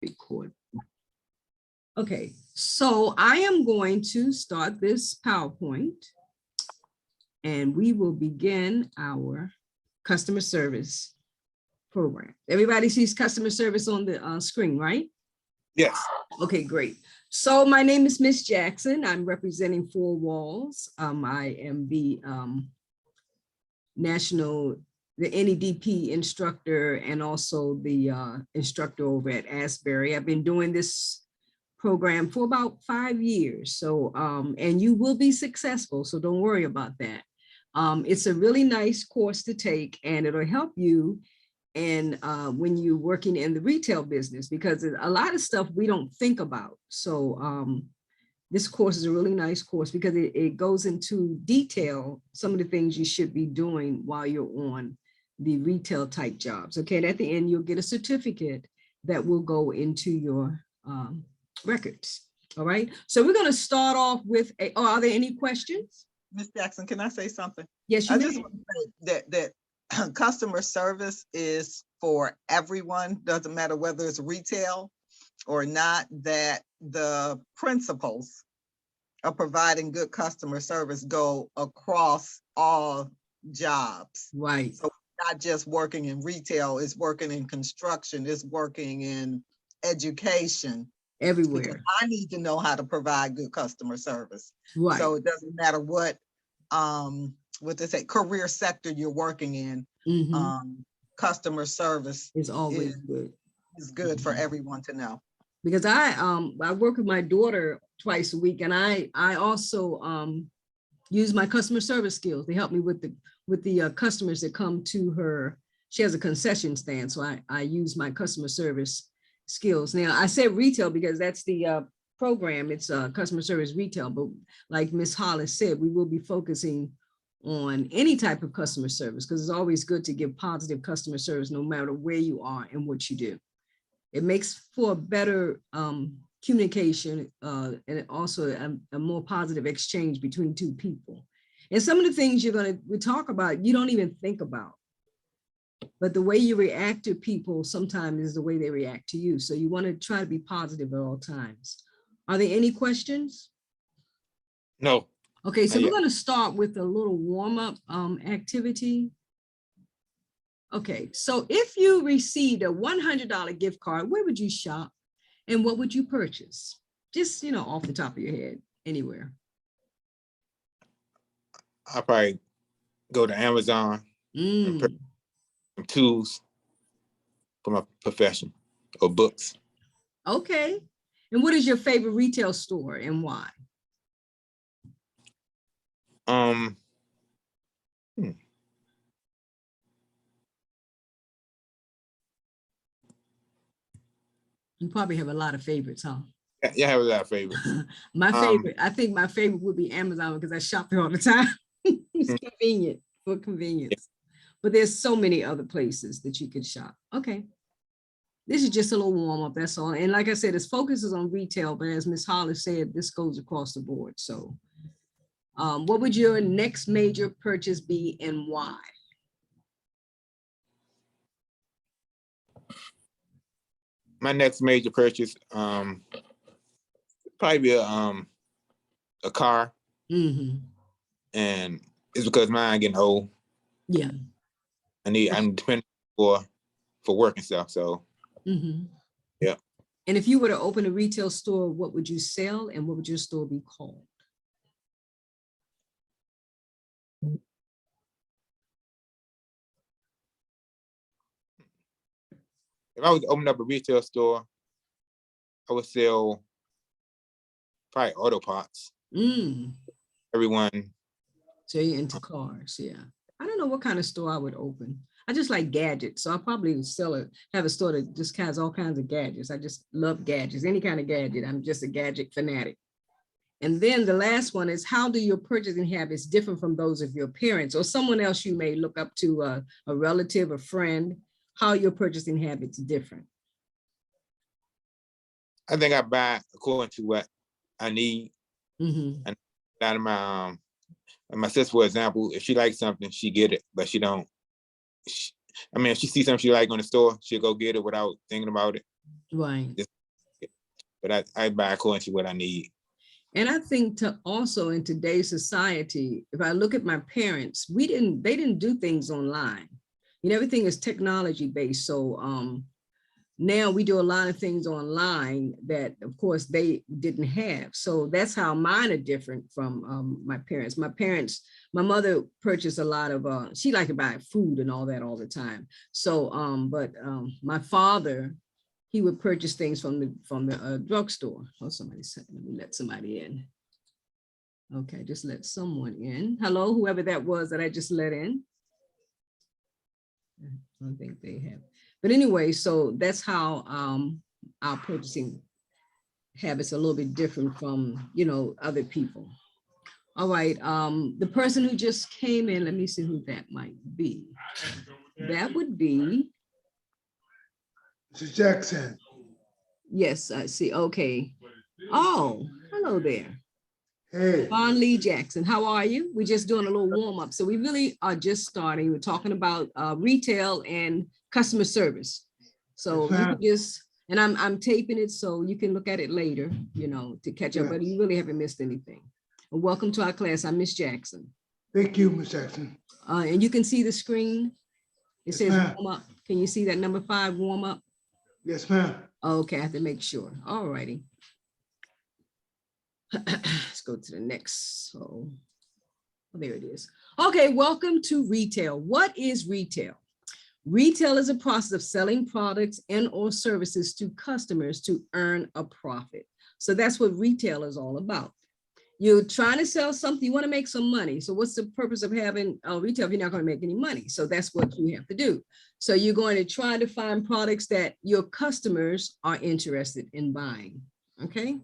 Record. Okay, so I am going to start this PowerPoint and we will begin our customer service program. Everybody sees customer service on the screen, right? Yes. Okay, great. So my name is Miss Jackson. I'm representing Four Walls. I am the the NEDP instructor and also the instructor over at Asbury. I've been doing this program for about 5 years. So, and you will be successful, so don't worry about that. It's a really nice course to take and it'll help you and when you're working in the retail business, because a lot of stuff we don't think about. So this course is a really nice course because it goes into detail some of the things you should be doing while you're on the retail type jobs. Okay, and at the end, you'll get a certificate that will go into your records. All right, so we're going to start off with are there any questions? Ms. Jackson, can I say something? Yes, you I may. just want to say that customer service is for everyone, doesn't matter whether it's retail or not, that the principles of providing good customer service go across all jobs. Right. So not just working in retail, it's working in construction, it's working in education. Everywhere. Because I need to know how to provide good customer service. Right. So it doesn't matter what they say, career sector you're working in. Customer service is always good. Is good for everyone to know. Because I work with my daughter twice a week, and I also use my customer service skills. They help me with the customers that come to her. She has a concession stand, so I use my customer service skills. Now I said retail because that's the program. It's customer service retail, but like Ms. Hollis said, we will be focusing on any type of customer service because it's always good to give positive customer service no matter where you are and what you do. It makes for a better communication and also a more positive exchange between two people. And some of the things we talk about, you don't even think about. But the way you react to people sometimes is the way they react to you. So you want to try to be positive at all times. Are there any questions? No. Okay, so we're going to start with a little warm-up activity. Okay, so if you received a $100 gift card, where would you shop and what would you purchase? Just, off the top of your head, anywhere. I'll probably go to Amazon and purchase some tools for my profession or books. Okay, and what is your favorite retail store and why? You probably have a lot of favorites, huh? Yeah, I have a lot of favorites. My favorite, I think my favorite would be Amazon because I shop there all the time. It's convenient for convenience. Yeah. But there's so many other places that you could shop. Okay. This is just a little warm up, that's all. And like I said, its focus is on retail, but as Ms. Hollis said, this goes across the board. So what would your next major purchase be and why? My next major purchase, probably be a car. And it's because mine getting old. Yeah. I'm dependent for work and stuff. So yeah. And if you were to open a retail store, what would you sell and what would your store be called? If I was to open up a retail store, I would sell probably auto parts. Everyone. So you're into cars, yeah. I don't know what kind of store I would open. I just like gadgets, so I probably would have a store that just has all kinds of gadgets. I just love gadgets, any kind of gadget. I'm just a gadget fanatic. And then the last one is, how do your purchasing habits differ from those of your parents or someone else you may look up to, a relative, a friend? How are your purchasing habits different? I think I buy according to what I need. And out of my sister, for example, if she likes something, she get it, but she don't. If she sees something she like on the store, she'll go get it without thinking about it. Right. But I buy according to what I need. And I think to also in today's society, if I look at my parents, they didn't do things online. You know, everything is technology based. So now we do a lot of things online that of course they didn't have. So that's how mine are different from my parents. My mother purchased a lot of, she liked to buy food and all that all the time. So, my father, he would purchase things from the drugstore. Oh, somebody said, let me let somebody in. Okay, just let someone in. Hello, whoever that was that I just let in. I don't think they have. But anyway, so that's how our purchasing habits are a little bit different from, you know, other people. All right, the person who just came in, let me see who that might be. That would be. Mr. Jackson. Yes, I see. Okay. Oh, hello there. Hey. Vaughn Lee Jackson, how are you? We're just doing a little warm up. So we really are just starting. We're talking about retail and customer service. So you can just, and I'm taping it so you can look at it later, you know, to catch up, but you really haven't missed anything. Well, welcome to our class. I'm Miss Jackson. Thank you, Ms. Jackson. And you can see the screen. It Yes, says ma'am. warm up. Can you see that number 5 warm up? Yes, ma'am. Okay, I have to make sure. All righty. Let's go to the next. So there it is. Okay, welcome to retail. What is retail? Retail is a process of selling products and or services to customers to earn a profit. So that's what retail is all about. You're trying to sell something, you want to make some money. So what's the purpose of having retail if you're not going to make any money? So that's what you have to do. So you're going to try to find products that your customers are interested in buying. Okay.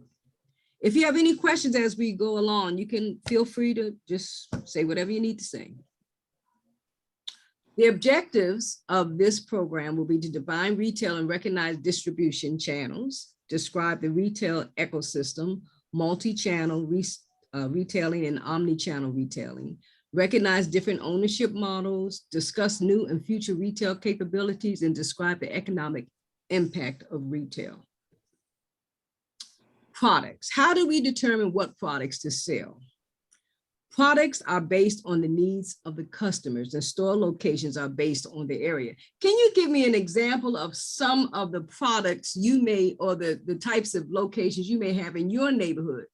If you have any questions as we go along, you can feel free to just say whatever you need to say. The objectives of this program will be to define retail and recognize distribution channels, describe the retail ecosystem, multi-channel retailing and omni-channel retailing, recognize different ownership models, discuss new and future retail capabilities, and describe the economic impact of retail. Products. How do we determine what products to sell? Products are based on the needs of the customers, and store locations are based on the area. Can you give me an example of some of the products you may, or the types of locations you may have in your neighborhood?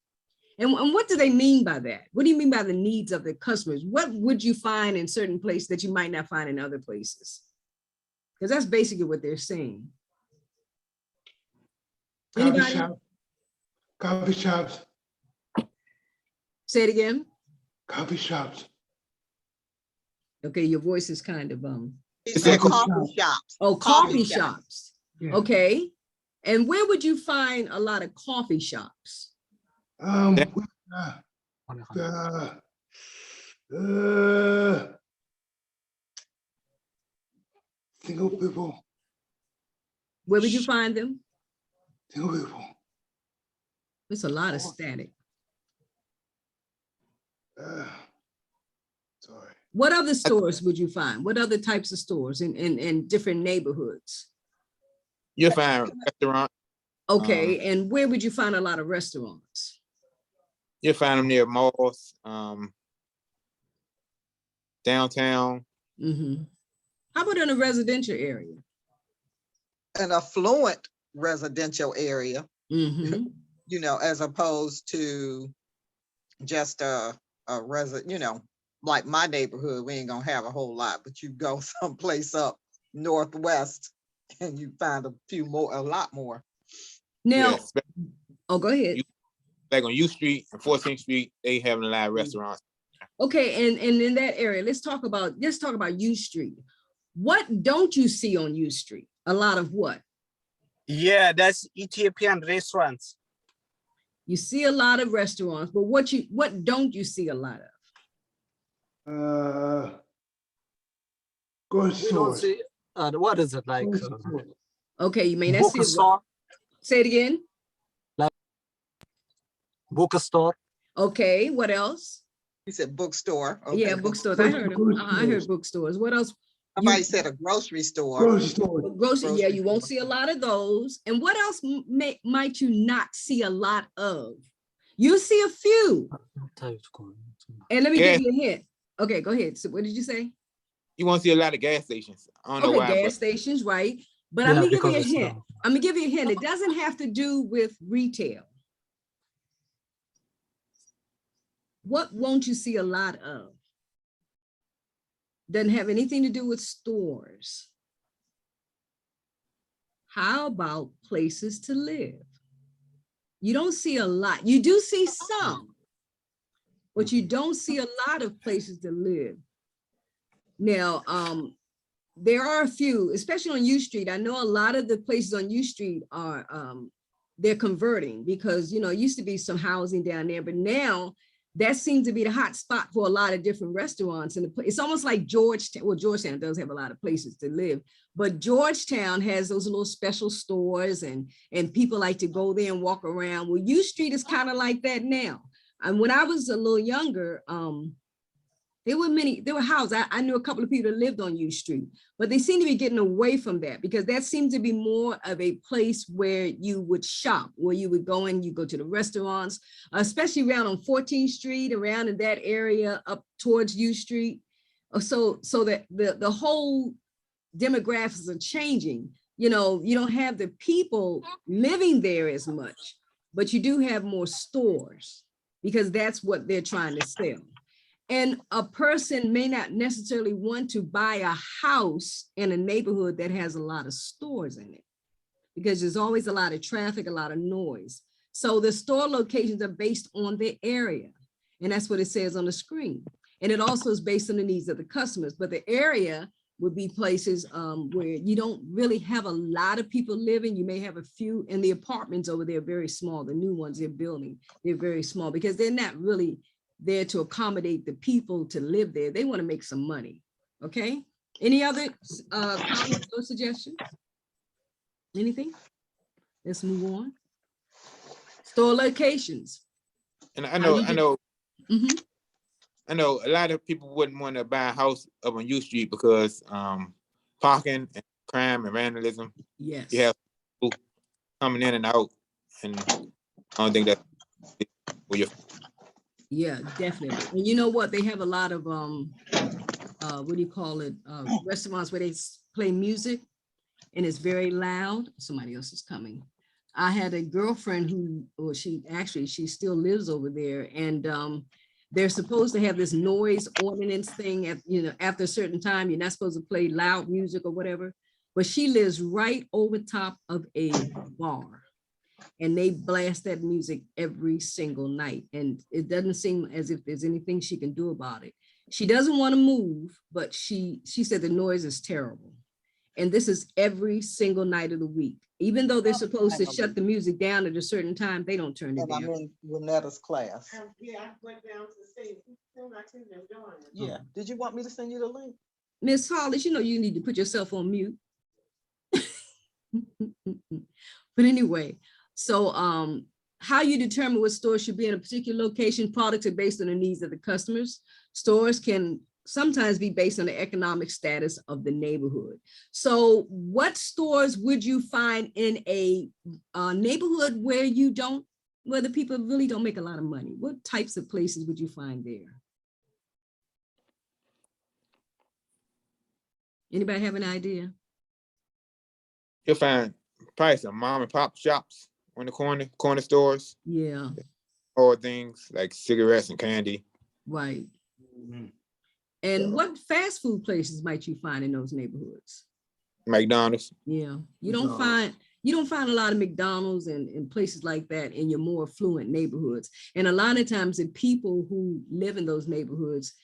And what do they mean by that? What do you mean by the needs of the customers? What would you find in certain places that you might not find in other places? Because that's basically what they're saying. Anybody? Coffee shops. Say it again. Coffee shops. Okay, your voice is kind of He said coffee shops. Oh, coffee shops. shops. Yeah. Okay. And where would you find a lot of coffee shops? Single people. Where would you find them? Single people. It's a lot of static. Sorry. What other stores would you find? What other types of stores in different neighborhoods? You'll find restaurants. Okay, and where would you find a lot of restaurants? You'll find them near malls, downtown. Mm-hmm. How about in a residential area? An affluent residential area, Mm-hmm. you know, as opposed to just a resident, you know, like my neighborhood, we ain't gonna have a whole lot, but you go someplace up northwest and you find a lot more. Now, Yes. oh, go ahead. Like on U Street and 14th Street, they have a lot of restaurants. Okay, and in that area, let's talk about U Street. What don't you see on U Street? A lot of what? Yeah, that's Ethiopian restaurants. You see a lot of restaurants, but what don't you see a lot of? Grocery We don't stores. see, what is it like? Okay, you may not see it. Bookstore, Say it again. bookstore. Okay, what else? You said bookstore. Okay, Yeah, bookstores. I heard them. I heard bookstores. What else? Somebody said a grocery store. Grocery store. Grocery, yeah, Grocery you won't store. see a lot of those. And what else might you not see a lot of? You'll see a few. And let me Gas. give you a hint. Okay, go ahead. So what did you say? You won't see a lot of gas stations. I don't know Okay, why, gas but stations, right? But Yeah, I'm gonna give you a because it's hint. I'm gonna give you a hint. It doesn't have to do with retail. What won't you see a lot of? Doesn't have anything to do with stores. How about places to live? You don't see a lot. You do see some, but you don't see a lot of places to live. Now, there are a few, especially on U Street. I know a lot of the places on U Street are, they're converting because, you know, it used to be some housing down there, but now that seems to be the hot spot for a lot of different restaurants. And it's almost like Georgetown. Well, Georgetown does have a lot of places to live, but Georgetown has those little special stores and people like to go there and walk around. Well, U Street is kind of like that now. And when I was a little younger, there were houses. I knew a couple of people that lived on U Street, but they seem to be getting away from that because that seems to be more of a place where you would shop, where you would go and you go to the restaurants, especially around on 14th Street, around in that area up towards U Street. So that the whole demographics are changing. You know, you don't have the people living there as much, but you do have more stores because that's what they're trying to sell. And a person may not necessarily want to buy a house in a neighborhood that has a lot of stores in it because there's always a lot of traffic, a lot of noise. So the store locations are based on the area. And that's what it says on the screen. And it also is based on the needs of the customers. But the area would be places where you don't really have a lot of people living. You may have a few, and the apartments over there are very small. The new ones they're building, they're very small because they're not really there to accommodate the people to live there. They want to make some money. Okay. Any other comments or suggestions? Anything? Let's move on. Store locations. and I know Mhm. I know a lot of people wouldn't want to buy a house up on U Street because parking and crime and vandalism. Yes. You have people coming in and out, and I don't think that well, Yeah, definitely. And you know what? They have a lot of what do you call it? Restaurants where they play music and it's very loud. Somebody else is coming. I had a girlfriend who, well, she still lives over there, and they're supposed to have this noise ordinance thing at, you know, after a certain time, you're not supposed to play loud music or whatever, but she lives right over top of a bar. And they blast that music every single night. And it doesn't seem as if there's anything she can do about it. She doesn't want to move, but she said the noise is terrible. And this is every single night of the week. Even though they're supposed to shut the music down at a certain time, they don't turn it And I'm down. in Renetta's class. Yeah, I went down to see. I seen them doing it. Yeah. Did you want me to send you the link? Miss Hollis, you know, you need to put yourself on mute. But anyway, so how you determine what stores should be in a particular location, products are based on the needs of the customers. Stores can sometimes be based on the economic status of the neighborhood. So what stores would you find in a neighborhood where the people really don't make a lot of money? What types of places would you find there? Anybody have an idea? you'll find probably some mom and pop shops on the corner stores, Yeah, or things like cigarettes and candy. right. And what fast food places might you find in those neighborhoods? McDonald's. Yeah, you don't find a lot of McDonald's and places like that in your more affluent neighborhoods. And a lot of times the people who live in those neighborhoods,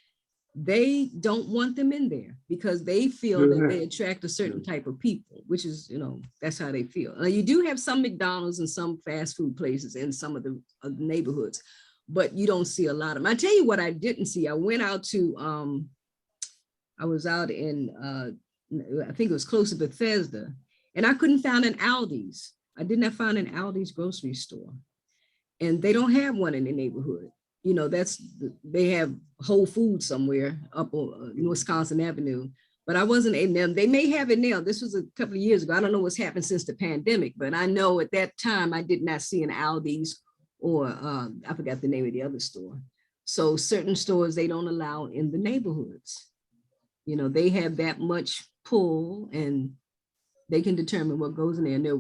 they don't want them in there because they feel that they attract a certain type of people, which is, you know, that's how they feel. Now, you do have some McDonald's and some fast food places in some of the neighborhoods, but you don't see a lot of them. I tell you what I didn't see. I went out to, I was out in, I think it was close to Bethesda, and I couldn't find an Aldi's. I did not find an Aldi's grocery store, and they don't have one in the neighborhood. You know, they have Whole Foods somewhere up on Wisconsin Avenue, but I wasn't able. Now, they may have it now. This was a couple of years ago. I don't know what's happened since the pandemic, but I know at that time I did not see an Aldi's or I forgot the name of the other store. So certain stores they don't allow in the neighborhoods. You know, they have that much pull and they can determine what goes in there. And there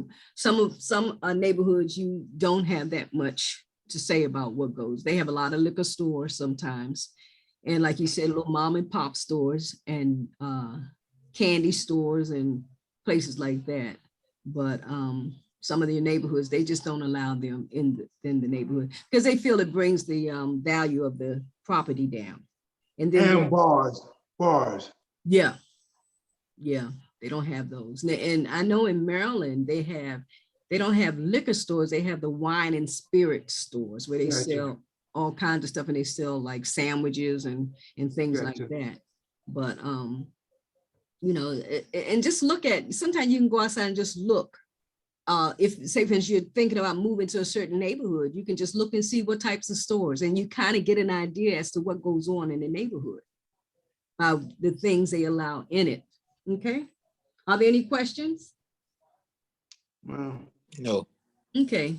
some neighborhoods you don't have that much to say about what goes. They have a lot of liquor stores sometimes. And like you said, little mom and pop stores and candy stores and places like that. But some of the neighborhoods, they just don't allow them in the neighborhood because they feel it brings the value of the property down. And then bars. Yeah, they don't have those. And I know in Maryland, they don't have liquor stores. They have the wine and spirit stores where they sell all kinds of stuff and they sell like sandwiches and things like that. But, you know, and just look at, sometimes you can go outside and just look. If say for instance, you're thinking about moving to a certain neighborhood, you can just look and see what types of stores and you kind of get an idea as to what goes on in the neighborhood. The things they allow in it. Okay. Are there any questions? No. Okay.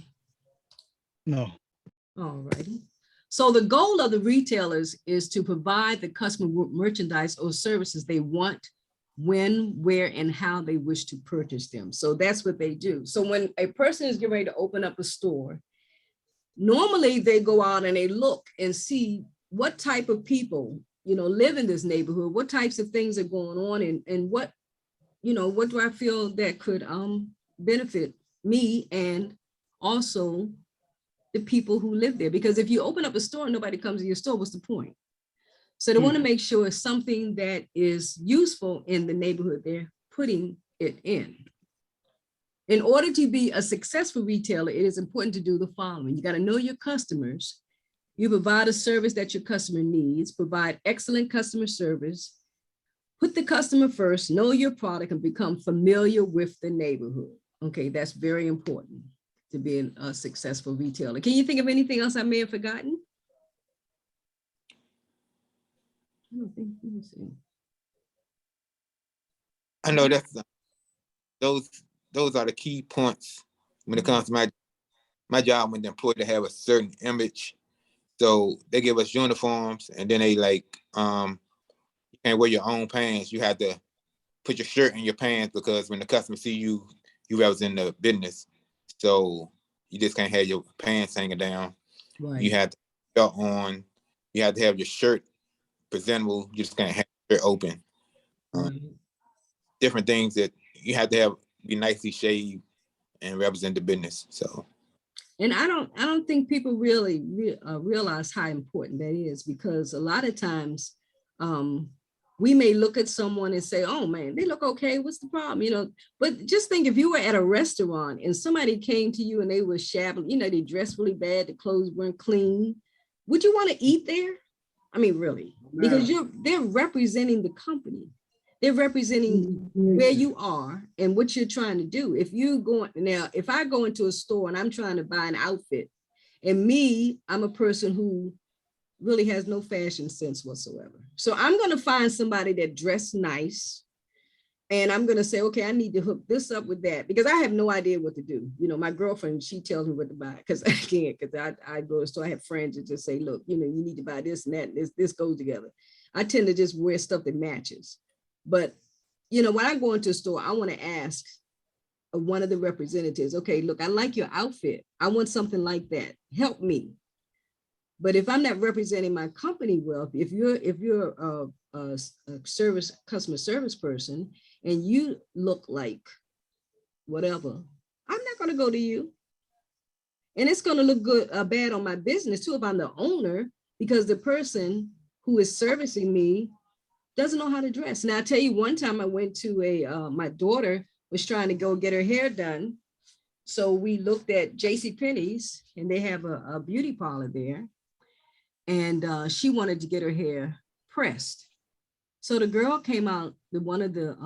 No. All righty. So the goal of the retailers is to provide the customer merchandise or services they want, when, where, and how they wish to purchase them. So that's what they do. So when a person is getting ready to open up a store, normally they go out and they look and see what type of people, you know, live in this neighborhood, what types of things are going on and what, you know, what do I feel that could benefit me and also the people who live there. Because if you open up a store, nobody comes to your store, what's the point? So they want to make sure it's something that is useful in the neighborhood they're putting it in. In order to be a successful retailer, it is important to do the following. You got to know your customers. You provide a service that your customer needs, provide excellent customer service, put the customer first, know your product, and become familiar with the neighborhood. Okay, that's very important to be a successful retailer. Can you think of anything else I may have forgotten? I don't think, let me see. I know that's those are the key points when it comes to my job when the employee to have a certain image. So they give us uniforms and then they like you can't wear your own pants. You have to put your shirt in your pants because when the customer see you, you represent the business. So you just can't have your pants hanging down. Right. You have to have your belt on. You have to have your shirt presentable. You just can't have your shirt open. Right. Different things that you have to have be nicely shaved and represent the business. So. And I don't think people really realize how important that is, because a lot of times we may look at someone and say, oh man, they look okay, what's the problem? You know, but just think if you were at a restaurant and somebody came to you and they were shabby, you know, they dressed really bad, the clothes weren't clean, would you want to eat there? I mean, really, because they're representing the company. They're representing where you are and what you're trying to do. If you go now, if I go into a store and I'm trying to buy an outfit, and I'm a person who really has no fashion sense whatsoever. So I'm going to find somebody that dressed nice. And I'm going to say, okay, I need to hook this up with that because I have no idea what to do. You know, my girlfriend, she tells me what to buy because I can't, because I go to the store, I have friends that just say, look, you know, you need to buy this and that, and this goes together. I tend to just wear stuff that matches. But, you know, when I go into a store, I want to ask one of the representatives, okay, look, I like your outfit. I want something like that. Help me. But if I'm not representing my company well, if you're a customer service person and you look like whatever, I'm not going to go to you. And it's going to look good, bad on my business too if I'm the owner, because the person who is servicing me doesn't know how to dress. Now, I tell you, one time I went to my daughter was trying to go get her hair done. So we looked at JCPenney's and they have a beauty parlor there. And she wanted to get her hair pressed. So the girl came out, one of the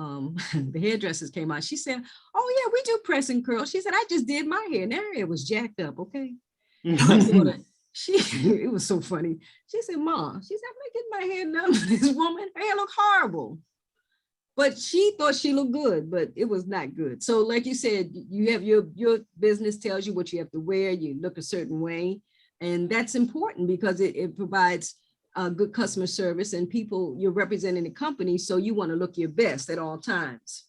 hairdressers came out. She said, oh yeah, we do press and curl. She said, I just did my hair and her hair was jacked up, okay? It was so funny. She said, Mom, she said, I'm not getting my hair done. This woman, her hair look horrible. but she thought she looked good, but it was not good. So like you said, you have your business tells you what you have to wear, you look a certain way. And that's important because it provides good customer service, and people, you're representing the company, so you want to look your best at all times.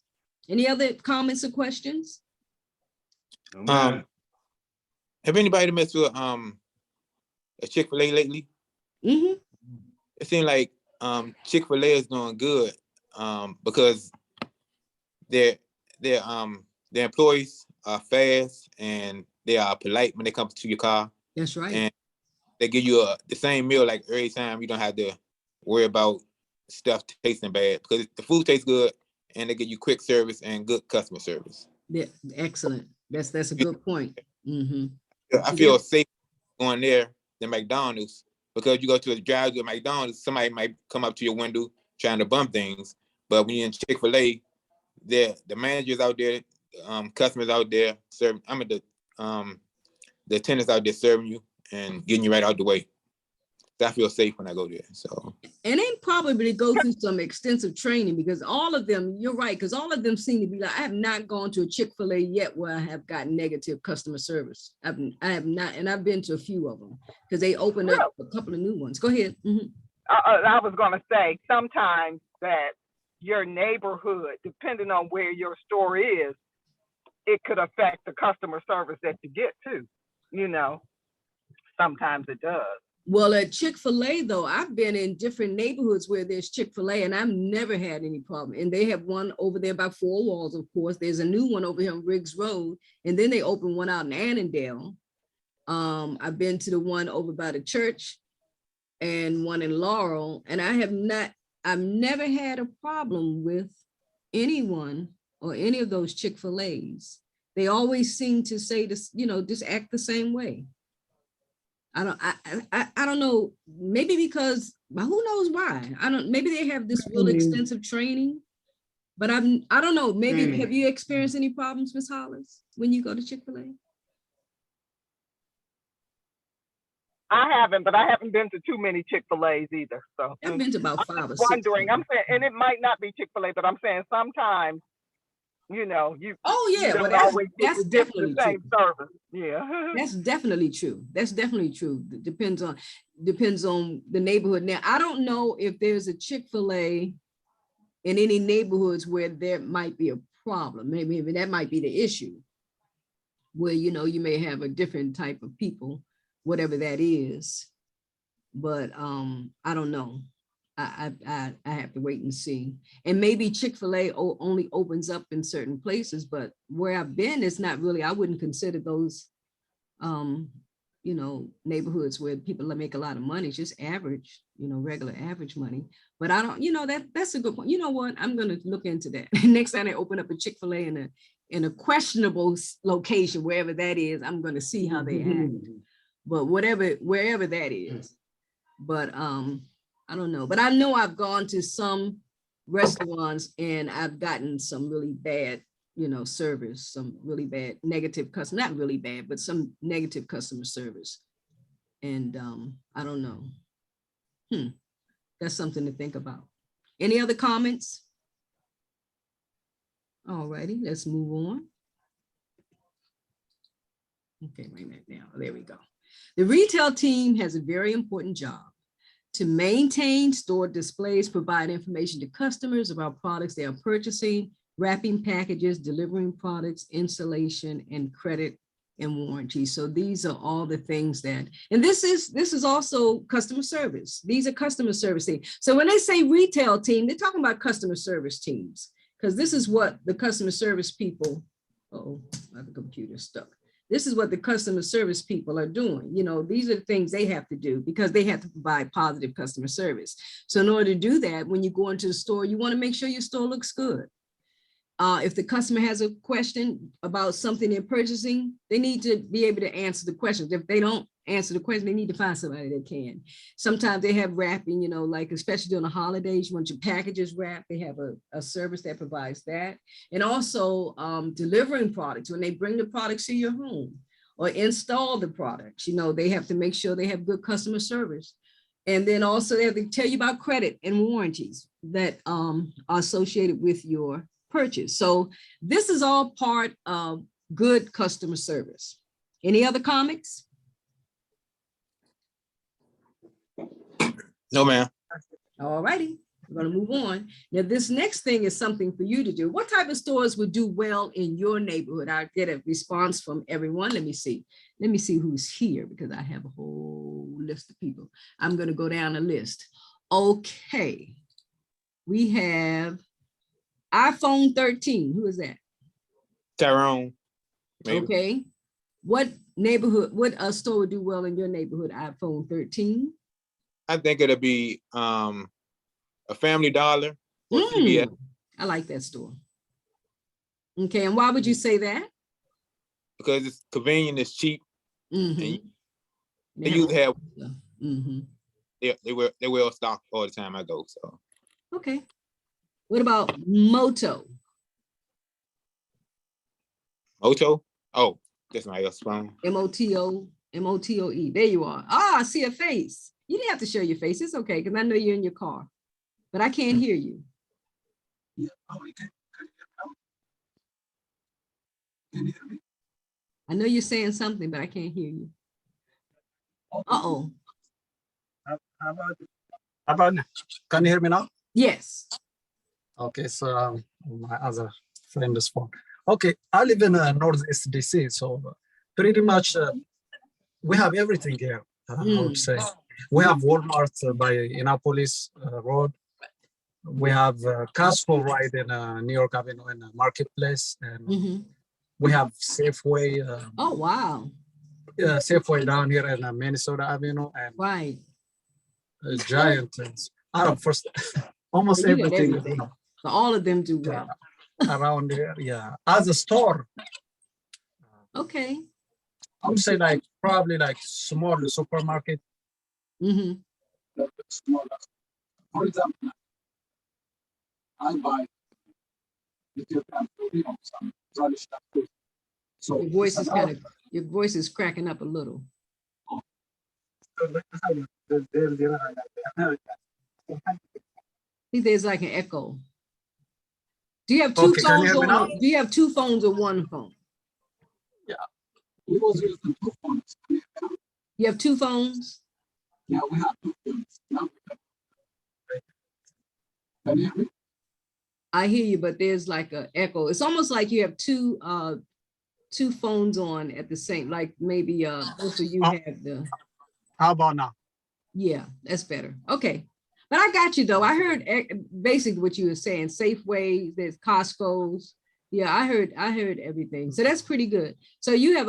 Any other comments or questions? Have anybody messed with a Chick-fil-A lately? Mm-hmm. It seems like Chick-fil-A is doing good because their employees are fast and they are polite when they come to your car, That's right. and they give you the same meal like every time. You don't have to worry about stuff tasting bad because the food tastes good, and they give you quick service and good customer service. Yeah, excellent. That's a good point. Mm-hmm. I feel safe going there than McDonald's, because you go to a drive-thru at McDonald's, somebody might come up to your window trying to bump things. But when you're in Chick-fil-A, the managers out there, customers out there serving. The attendants out there serving you and getting you right out the way. So I feel safe when I go there. So, and they probably go through some extensive training, because all of them, you're right, because all of them seem to be like, I have not gone to a Chick-fil-A yet where I have gotten negative customer service. I have not, and I've been to a few of them because they opened up a couple of new ones. Go ahead. Mm-hmm. I was going to say, sometimes that your neighborhood, depending on where your store is, it could affect the customer service that you get too. You know, sometimes it does. Well, at Chick-fil-A, though, I've been in different neighborhoods where there's Chick-fil-A, and I've never had any problem. And they have one over there by Four Walls, of course. There's a new one over here on Riggs Road, and then they opened one out in Annandale. I've been to the one over by the church and one in Laurel, and I've never had a problem with anyone or any of those Chick-fil-A's. They always seem to say this, you know, just act the same way. I don't know, maybe because, but who knows why? Maybe they have this real extensive training, but I don't know, maybe, have you experienced any problems, Ms. Hollis, when you go to Chick-fil-A? I haven't, but I haven't been to too many Chick-fil-A's either. So I've been to about 5 or 6. Wondering, I'm saying, and it might not be Chick-fil-A, but I'm saying sometimes, you know, oh yeah, well, that's definitely the same true. Service. Yeah. That's definitely true. That's definitely true. It depends on the neighborhood. Now, I don't know if there's a Chick-fil-A in any neighborhoods where there might be a problem. Maybe that might be the issue, where, you know, you may have a different type of people, whatever that is. But I don't know. I have to wait and see. And maybe Chick-fil-A only opens up in certain places, but where I've been, it's not really, I wouldn't consider those, you know, neighborhoods where people make a lot of money. It's just average, you know, regular average money. But I don't, you know, that's a good point. You know what? I'm going to look into that. Next time I open up a Chick-fil-A in a questionable location, wherever that is, I'm going to see how they act. But wherever that is. But I don't know, but I know I've gone to some restaurants and I've gotten some really bad, you know, service, some really bad negative customer, not really bad, but some negative customer service. And I don't know. That's something to think about. Any other comments? All righty, let's move on. Okay, wait a minute now. There we go. The retail team has a very important job to maintain store displays, provide information to customers about products they are purchasing, wrapping packages, delivering products, installation, and credit and warranty. So these are all the things that, and this is also customer service. These are customer service teams. So when they say retail team, they're talking about customer service teams, because this is what the customer service people, my computer's stuck. This is what the customer service people are doing. You know, these are the things they have to do because they have to provide positive customer service. So in order to do that, when you go into the store, you want to make sure your store looks good. If the customer has a question about something they're purchasing, they need to be able to answer the questions. If they don't answer the question, they need to find somebody that can. Sometimes they have wrapping, you know, like especially during the holidays, you want your packages wrapped. They have a service that provides that. And also delivering products. When they bring the products to your home or install the products, you know, they have to make sure they have good customer service. And then also they have to tell you about credit and warranties. that are associated with your purchase. So this is all part of good customer service. Any other comments? No, ma'am. All righty, we're gonna move on. Now, this next thing is something for you to do. What type of stores would do well in your neighborhood? I get a response from everyone. Let me see. Let me see who's here because I have a whole list of people. I'm gonna go down the list. Okay. We have iPhone 13. Who is that? Tyrone. Maybe. Okay. What neighborhood, what store would do well in your neighborhood? iPhone 13? I think it'll be a Family Dollar or CVS. I like that store. Okay, and why would you say that? Because it's convenient, it's cheap. Mhm. They usually have Mhm. they well stocked all the time I go. So Okay. What about Moto? Moto. Oh, that's my else phone. Moto, Motoe. There you are. Ah, I see a face. You didn't have to show your face. It's okay, because I know you're in your car, but I can't hear you. I know you're saying something, but I can't hear you. Uh-oh. How about now? Can you hear me now? Yes. Okay, so my other friend is phone. Okay, I live in Northeast DC, so pretty much we have everything here. I would say we have Walmart by Annapolis Road. We have Costco right in New York Avenue in Marketplace, and we have Safeway. Oh, wow. Safeway down here in Minnesota Avenue, and Right. giant things. I don't first almost You got everything. everything. So all of them do well. Around there, yeah. As a store, Okay. I would say like probably like small supermarket. Smaller. For example, I buy some dry stuff. So your voice is cracking up a little. See, there's like an echo. Do you have two phones or do you have two phones or one phone? Yeah. We was using 2 phones. You have 2 phones? Yeah, we have 2 phones. Now can you hear me? I hear you, but there's like an echo. It's almost like you have two phones on at the same, like maybe both of you have the. How about now? Yeah, that's better. Okay. But I got you though. I heard basically what you were saying. Safeway, there's Costco's. Yeah, I heard everything. So that's pretty good. So you have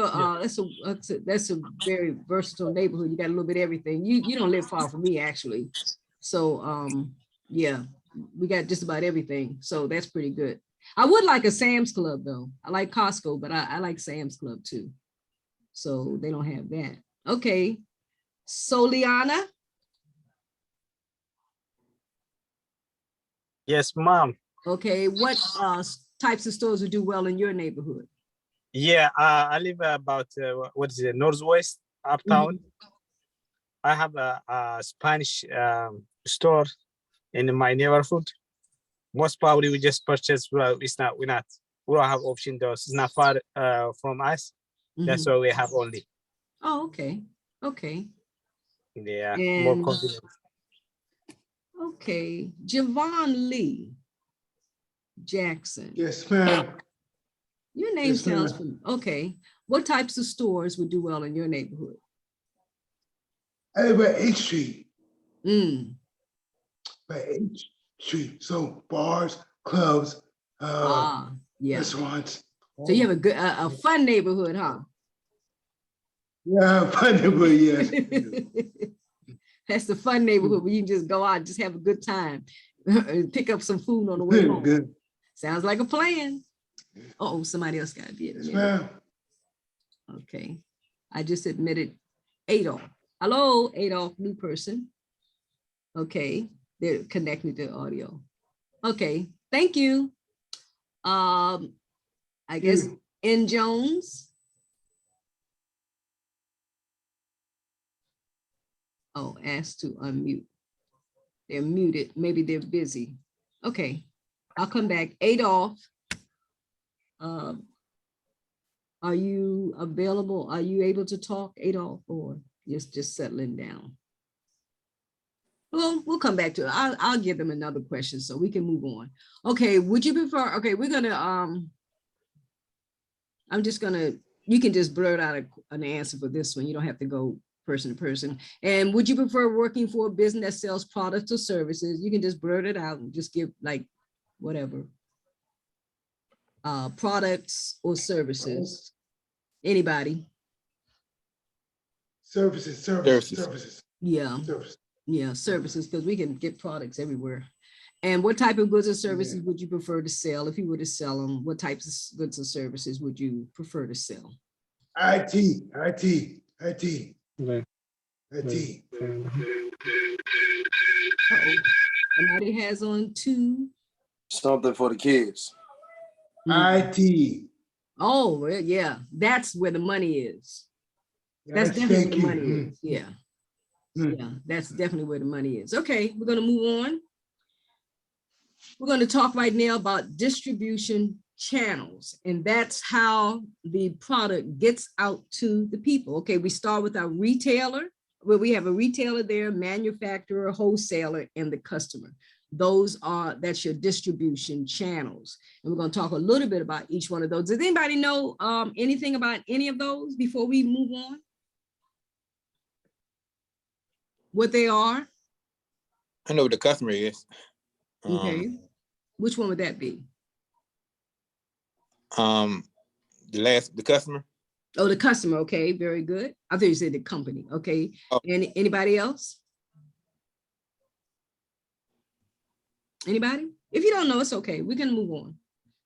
that's a very versatile neighborhood. You got a little bit of everything. You don't live far from me actually. So yeah, we got just about everything. So that's pretty good. I would like a Sam's Club though. I like Costco, but I like Sam's Club too. So they don't have that. Okay. So Liana. Yes, ma'am. Okay, what types of stores would do well in your neighborhood? Yeah, I live about what is it, Northwest Uptown. I have a Spanish store in my neighborhood. Most probably we just purchased. Well, we don't have option though. It's not far from us. That's why we have only. Oh, okay. Okay. Yeah, And, more convenient. Okay, Javon Lee Jackson. Yes, ma'am. Your name Yes, sounds ma'am. okay. What types of stores would do well in your neighborhood? I live at 8th Street. By 8th Street. So bars, clubs, Yeah. restaurants. So you have a good, a fun neighborhood, huh? Yeah, fun neighborhood, yes. That's the fun neighborhood where you can just go out and just have a good time. Pick up some food on the way home. Good. Sounds like a plan. Uh-oh, somebody else got to be admitted. Yes, ma'am. Okay. I just admitted Adolf. Hello, Adolf, new person. Okay, they're connected to audio. Okay, thank you. I guess N. Jones. Oh, asked to unmute. They're muted. Maybe they're busy. Okay, I'll come back. Adolph. Are you available? Are you able to talk, Adolph, or just settling down? Well, we'll come back to it. I'll give them another question so we can move on. Okay, would you prefer, okay, we're gonna, I'm just gonna, you can just blurt out an answer for this one. You don't have to go person to person. And would you prefer working for a business that sells products or services? You can just blurt it out and just give like whatever. Products or services. Anybody? Services. Yeah. Services. Yeah, services, because we can get products everywhere. And what type of goods or services would you prefer to sell? If you were to sell them, what types of goods or services would you prefer to sell? IT. Okay. IT. Uh-oh. Somebody has on two. Something for the kids. IT. Oh, well, yeah, that's where the money is. That's definitely where the money is. Yeah. Yeah, that's definitely where the money is. Okay, we're going to move on. We're going to talk right now about distribution channels, and that's how the product gets out to the people. Okay, we start with our retailer, where we have a retailer there, manufacturer, wholesaler, and the customer. That's your distribution channels. And we're going to talk a little bit about each one of those. Does anybody know anything about any of those before we move on? What they are? I know what the customer is. Okay. Which one would that be? The customer. Oh, the customer. Okay, very good. I thought you said the company. Okay. Oh. Anybody else? Anybody? If you don't know, it's okay. We can move on.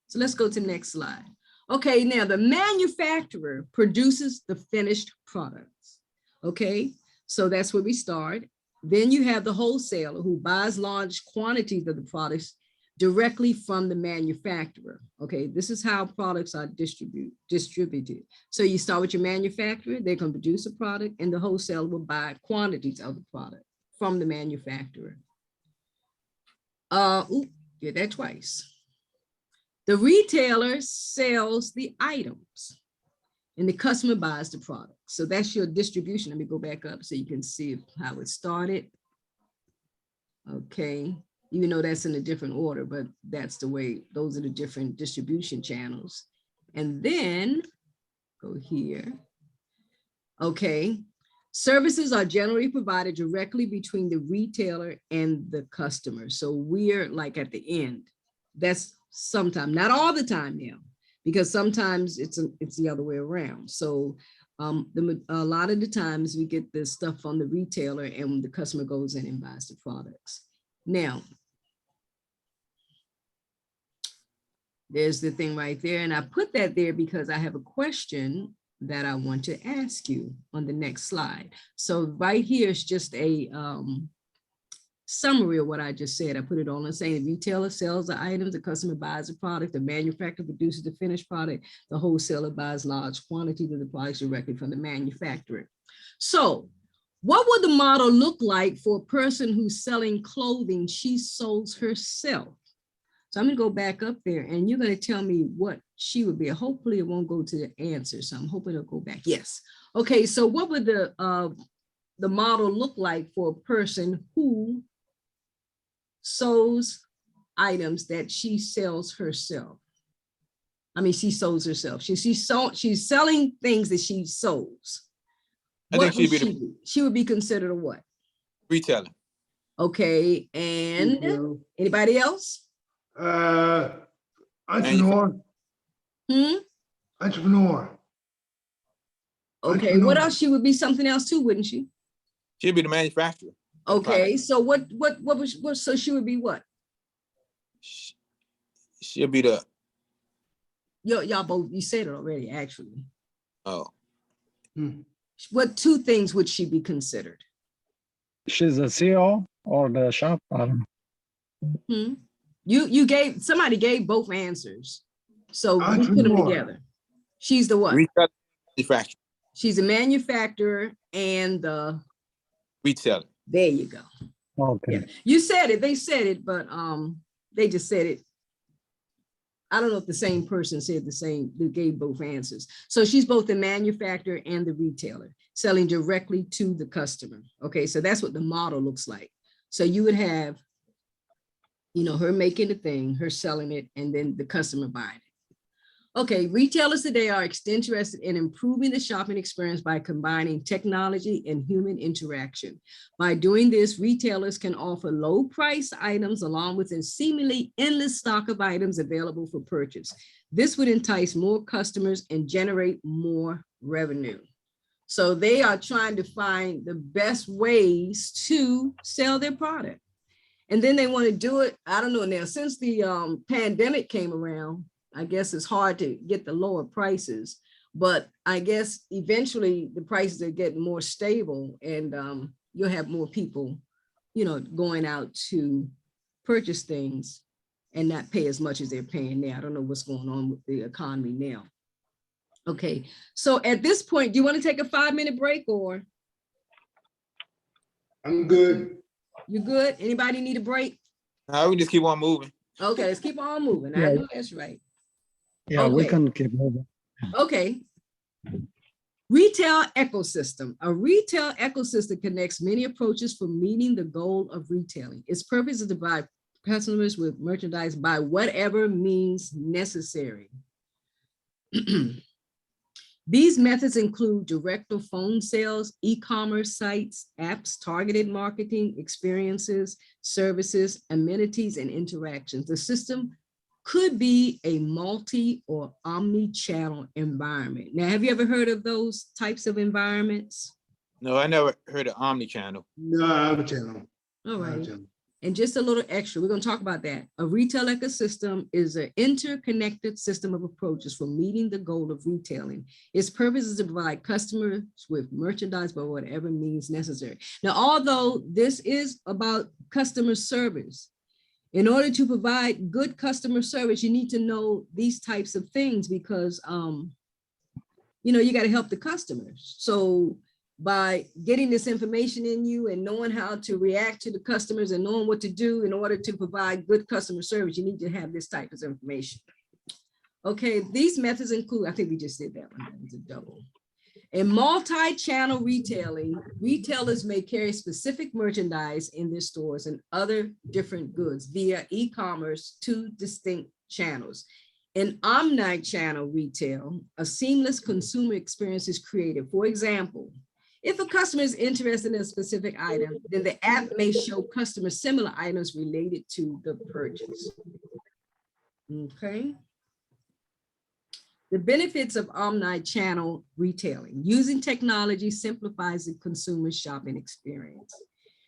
So let's go to the next slide. Okay, now the manufacturer produces the finished products. Okay, so that's where we start. Then you have the wholesaler who buys large quantities of the products directly from the manufacturer. Okay, this is how products are distributed. So you start with your manufacturer, they can produce a product, and the wholesaler will buy quantities of the product from the manufacturer. Did that twice. The retailer sells the items and the customer buys the product. So that's your distribution. Let me go back up so you can see how it started. Okay, even though that's in a different order, but that's the way, those are the different distribution channels. And then go here. Okay, services are generally provided directly between the retailer and the customer. So we're like at the end. That's sometimes, not all the time now, because sometimes it's the other way around. So a lot of the times we get this stuff from the retailer and the customer goes in and buys the products. Now, there's the thing right there. And I put that there because I have a question that I want to ask you on the next slide. So right here is just a summary of what I just said. I put it on and saying the retailer sells the items, the customer buys the product, the manufacturer produces the finished product, the wholesaler buys large quantities of the products directly from the manufacturer. So what would the model look like for a person who's selling clothing she sews herself? So I'm gonna go back up there and you're gonna tell me what she would be. Hopefully it won't go to the answer. So I'm hoping it'll go back. Yes. Okay, so what would the model look like for a person who sews items that she sells herself? I mean, she sews herself. She's selling things that she sews. I think she would be considered a what? Retailer. Okay, and anybody else? Entrepreneur. Entrepreneur. Okay, what else? She would be something else too, wouldn't she? She'd be the manufacturer. Okay, so what so she would be what? She'll be the. Y'all both, you said it already, actually. Oh. What two things would she be considered? She's a CEO or the shop. Somebody gave both answers. So we put them together. She's the what? Manufacturer. She's a manufacturer and the retailer. There you go. Okay. Yeah. You said it, they said it, but they just said it. I don't know if the same person said the same, they gave both answers. So she's both the manufacturer and the retailer, selling directly to the customer. Okay, so that's what the model looks like. So you would have, you know, her making the thing, her selling it, and then the customer buying it. Okay, retailers today are interested in improving the shopping experience by combining technology and human interaction. By doing this, retailers can offer low price items along with a seemingly endless stock of items available for purchase. This would entice more customers and generate more revenue. So they are trying to find the best ways to sell their product. And then they want to do it, I don't know now, since the pandemic came around, I guess it's hard to get the lower prices, but I guess eventually the prices are getting more stable and you'll have more people, you know, going out to purchase things and not pay as much as they're paying now. I don't know what's going on with the economy now. Okay, so at this point, do you want to take a 5-minute break or? I'm good. You good? Anybody need a break? We just keep on moving. Okay, let's keep on moving. I Yeah. know that's right. Yeah, we Okay. can keep moving. Okay. Retail ecosystem. A retail ecosystem connects many approaches for meeting the goal of retailing. Its purpose is to provide customers with merchandise by whatever means necessary. These methods include direct or phone sales, e-commerce sites, apps, targeted marketing, experiences, services, amenities, and interactions. The system could be a multi or omni-channel environment. Now, have you ever heard of those types of environments? No, I never heard of OMNICHANNEL. No, I'm a channel. All right. Channel. And just a little extra, we're going to talk about that. A retail ecosystem is an interconnected system of approaches for meeting the goal of retailing. Its purpose is to provide customers with merchandise by whatever means necessary. Now, although this is about customer service, in order to provide good customer service, you need to know these types of things because, you know, you got to help the customers. So by getting this information in you and knowing how to react to the customers and knowing what to do in order to provide good customer service, you need to have this type of information. Okay, these methods include, I think we just did that one, that was a double. In multi-channel retailing, retailers may carry specific merchandise in their stores and other different goods via e-commerce to distinct channels. In omni-channel retail, a seamless consumer experience is created. For example, if a customer is interested in a specific item, then the app may show customers similar items related to the purchase. Okay. The benefits of omni-channel retailing. Using technology simplifies the consumer shopping experience.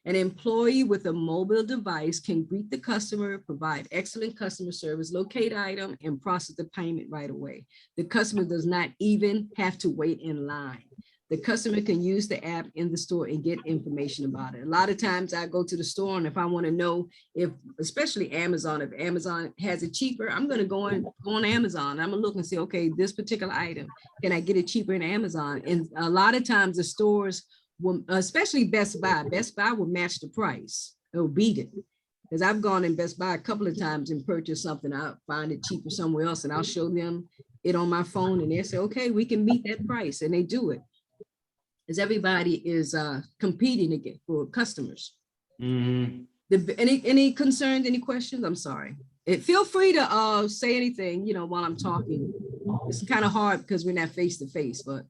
An employee with a mobile device can greet the customer, provide excellent customer service, locate item, and process the payment right away. The customer does not even have to wait in line. The customer can use the app in the store and get information about it. A lot of times I go to the store and if I want to know if, especially Amazon, if Amazon has it cheaper, I'm going to go on Amazon. I'm going to look and say, okay, this particular item, can I get it cheaper in Amazon? And a lot of times the stores will, especially Best Buy will match the price. It'll beat it. Because I've gone in Best Buy a couple of times and purchased something, I'll find it cheaper somewhere else and I'll show them it on my phone and they say, okay, we can meet that price, and they do it. As everybody is competing again for customers. Any concerns, any questions? I'm sorry. Feel free to say anything, you know, while I'm talking. It's kind of hard because we're not face to face, but.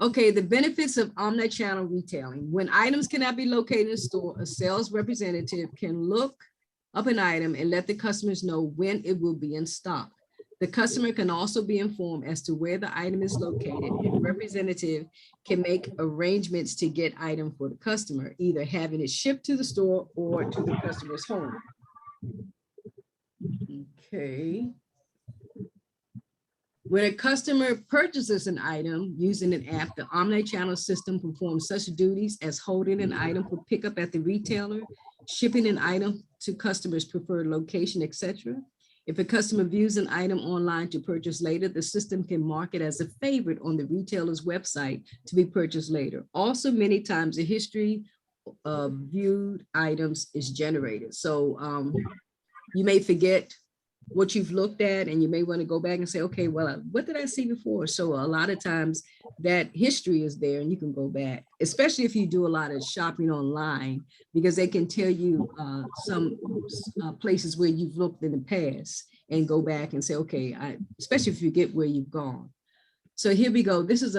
Okay, the benefits of omnichannel retailing. When items cannot be located in a store, a sales representative can look up an item and let the customers know when it will be in stock. The customer can also be informed as to where the item is located, and representative can make arrangements to get item for the customer, either having it shipped to the store or to the customer's home. Okay. When a customer purchases an item using an app, the omnichannel system performs such duties as holding an item for pickup at the retailer, shipping an item to customers' preferred location, etc. If a customer views an item online to purchase later, the system can mark it as a favorite on the retailer's website to be purchased later. Also, many times the history of viewed items is generated. So you may forget what you've looked at, and you may want to go back and say, okay, well, what did I see before? So a lot of times that history is there and you can go back, especially if you do a lot of shopping online, because they can tell you some places where you've looked in the past and go back and say, okay, especially if you get where you've gone. So here we go. This is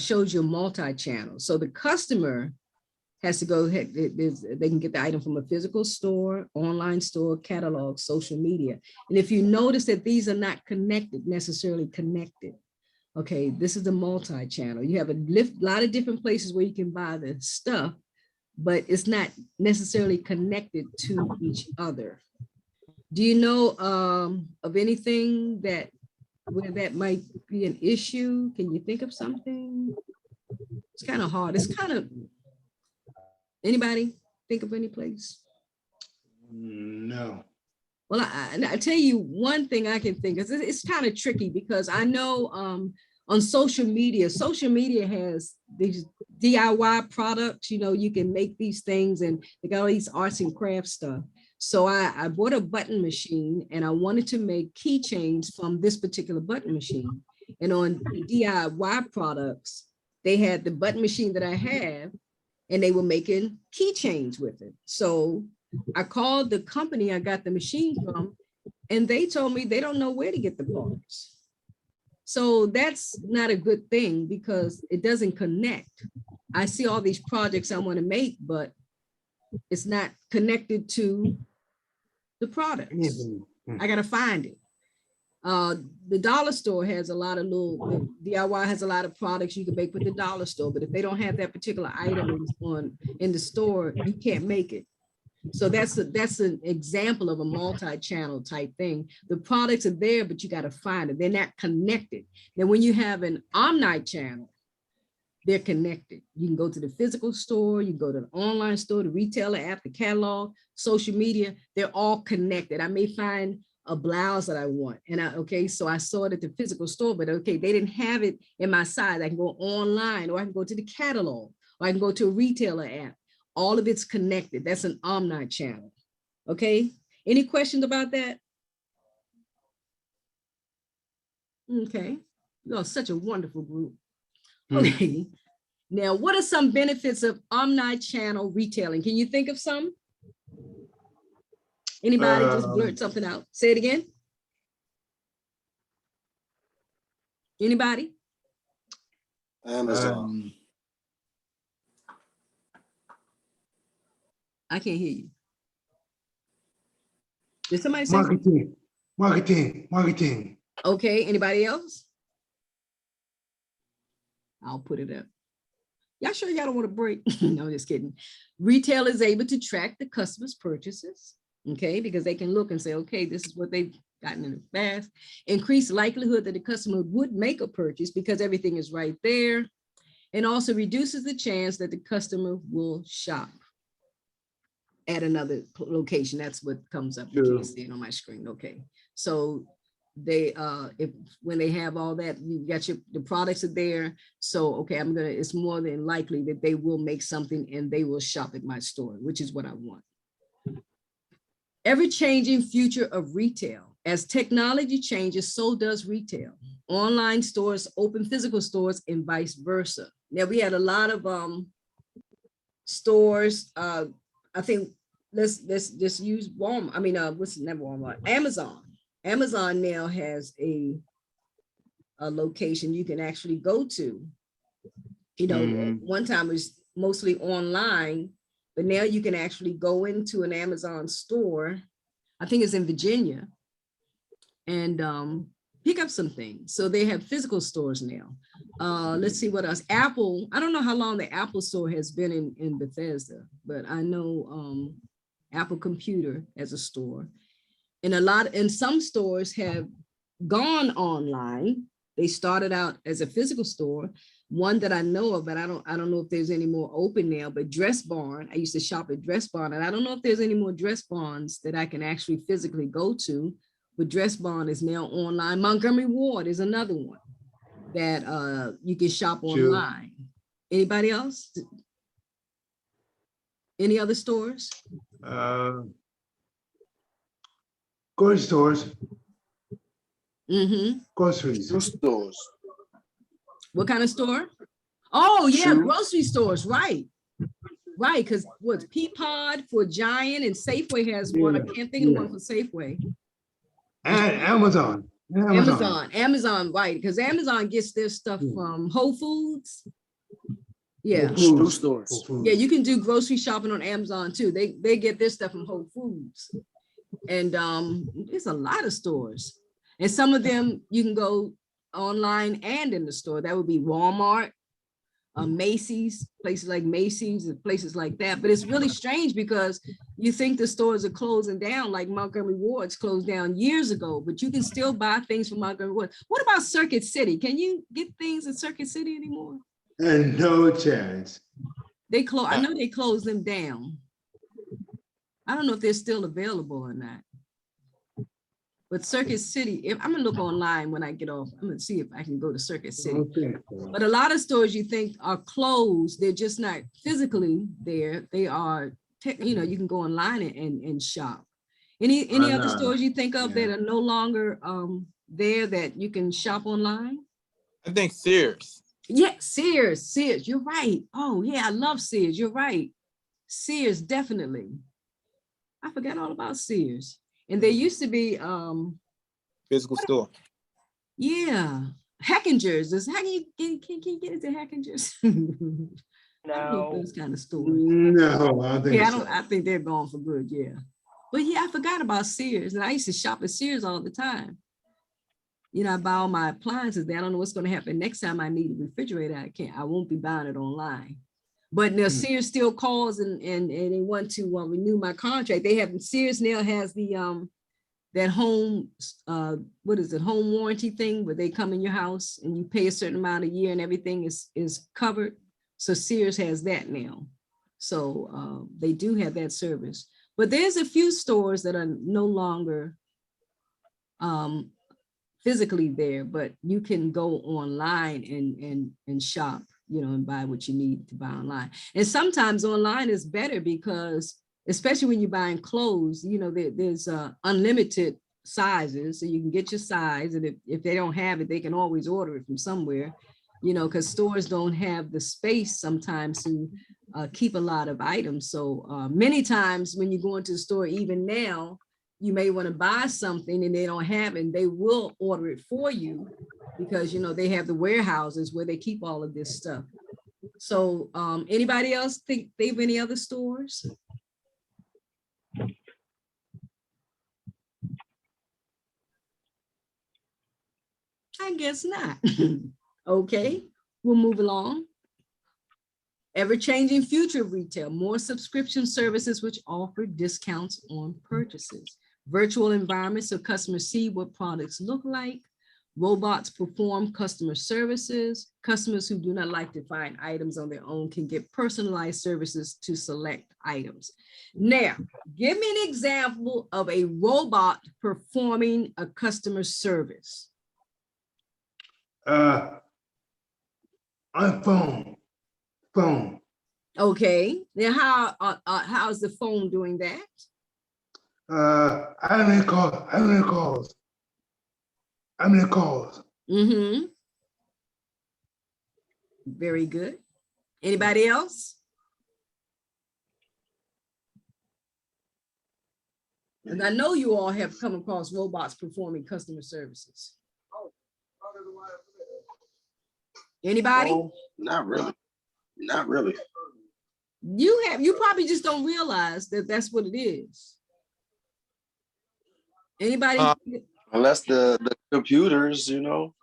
shows you multi-channel. So the customer has to go ahead, they can get the item from a physical store, online store, catalog, social media. And if you notice that these are not necessarily connected, okay, this is the multi-channel. You have a lot of different places where you can buy the stuff, but it's not necessarily connected to each other. Do you know of anything where that might be an issue? Can you think of something? It's kind of hard. It's kind of, anybody think of any place? No. Well, I tell you one thing I can think of. It's kind of tricky because I know on social media has these DIY products. You know, you can make these things and they got all these arts and crafts stuff. So I bought a button machine and I wanted to make keychains from this particular button machine. And on DIY products, they had the button machine that I have, and they were making keychains with it. So I called the company I got the machine from, and they told me they don't know where to get the parts. So that's not a good thing because it doesn't connect. I see all these projects I want to make, but it's not connected to the products. I got to find it. The dollar store has a lot of the DIY has a lot of products you can make with the dollar store, but if they don't have that particular item in the store, you can't make it. So that's an example of a multi-channel type thing. The products are there, but you got to find it. They're not connected. Then when you have an omni-channel, they're connected. You can go to the physical store, you go to the online store, the retailer app, the catalog, social media, they're all connected. I may find a blouse that I want. And so I saw it at the physical store, but okay, they didn't have it in my size. I can go online, or I can go to the catalog, or I can go to a retailer app. All of it's connected. That's an omni-channel. Okay. Any questions about that? Okay. You are such a wonderful group. Okay. Now, what are some benefits of omni-channel retailing? Can you think of some? Anybody just blurt something out? Say it again. Anybody? Amazon. I can't hear you. Did somebody say Marketing. Okay, anybody else? I'll put it up. Y'all sure y'all don't want to break? No, just kidding. Retail is able to track the customer's purchases, okay, because they can look and say, okay, this is what they've gotten in the past. Increase likelihood that the customer would make a purchase because everything is right there, and also reduces the chance that the customer will shop at another location. That's what comes up. You can't see it on my screen. Okay, so they when they have all that, you got the products are there. So okay, it's more than likely that they will make something and they will shop at my store, which is what I want. Ever-changing future of retail. As technology changes, so does retail. Online stores open physical stores and vice versa. Now we had a lot of stores. I think let's just use Walmart. I mean, never Walmart, Amazon. Amazon now has a location you can actually go to. You know, one time it was mostly online, but now you can actually go into an Amazon store. I think it's in Virginia, and pick up some things. So they have physical stores now. Let's see what else. Apple. I don't know how long the Apple store has been in Bethesda, but I know Apple Computer as a store. And some stores have gone online. They started out as a physical store. One that I know of, but I don't know if there's any more open now, but Dress Barn, I used to shop at Dress Barn, and I don't know if there's any more Dress Barns that I can actually physically go to, but Dress Barn is now online. Montgomery Ward is another one that you can shop online. Anybody else? Any other stores? Grocery stores, Mm-hmm. groceries. Shoe stores. What kind of store? Oh, yeah, Shoe. grocery stores, right. Right, because what's Peapod for Giant and Safeway has one. I Yeah, can't think of yeah. one for Safeway. And Amazon. Amazon, right, because Amazon gets their stuff from Whole Foods. Yeah, Shoe stores. yeah, you can do grocery shopping on Amazon too. They get their stuff from Whole Foods. And there's a lot of stores. And some of them you can go online and in the store. That would be Walmart, Macy's, places like Macy's and places like that. But it's really strange because you think the stores are closing down, like Montgomery Ward's closed down years ago, but you can still buy things from Montgomery Ward. What about Circuit City? Can you get things at Circuit City anymore? And no chance. They close. I know they closed them down. I don't know if they're still available or not. But Circuit City, I'm gonna look online when I get off. I'm gonna see if I can go to Circuit City. Okay. But a lot of stores you think are closed, they're just not physically there. They are, you can go online and shop. Any other stores you think of that are no longer there that you can shop online? I think Sears. Yeah, Sears, you're right. Oh yeah, I love Sears, you're right. Sears, definitely. I forgot all about Sears. And there used to be Physical store. yeah, Hackinger's. Can you get into Hackinger's? No. Those kind of stores. No, I don't think so. I think they're gone for good, yeah. But yeah, I forgot about Sears. And I used to shop at Sears all the time. I buy all my appliances there. I don't know what's going to happen next time I need a refrigerator. I won't be buying it online. But now Sears still calls and they want to renew my contract. Sears now has the that home home warranty thing where they come in your house and you pay a certain amount a year and everything is covered. So Sears has that now. So they do have that service. But there's a few stores that are no longer physically there, but you can go online and shop, and buy what you need to buy online. And sometimes online is better because, especially when you're buying clothes, there's unlimited sizes, so you can get your size. And if they don't have it, they can always order it from somewhere, because stores don't have the space sometimes to keep a lot of items. So many times when you go into the store, even now, you may want to buy something and they don't have it, and they will order it for you because, they have the warehouses where they keep all of this stuff. So anybody else think they have any other stores? I guess not. Okay, we'll move along. Ever-changing future of retail, more subscription services which offer discounts on purchases. Virtual environments so customers see what products look like. Robots perform customer services. Customers who do not like to find items on their own can get personalized services to select items. Now, give me an example of a robot performing a customer service. On phone. Okay, now how's the phone doing that? How many calls? Mm-hmm. Very good. Anybody else? And I know you all have come across robots performing customer services. Anybody? Oh, not really. You probably just don't realize that that's what it is. Anybody? Unless the computers, Okay,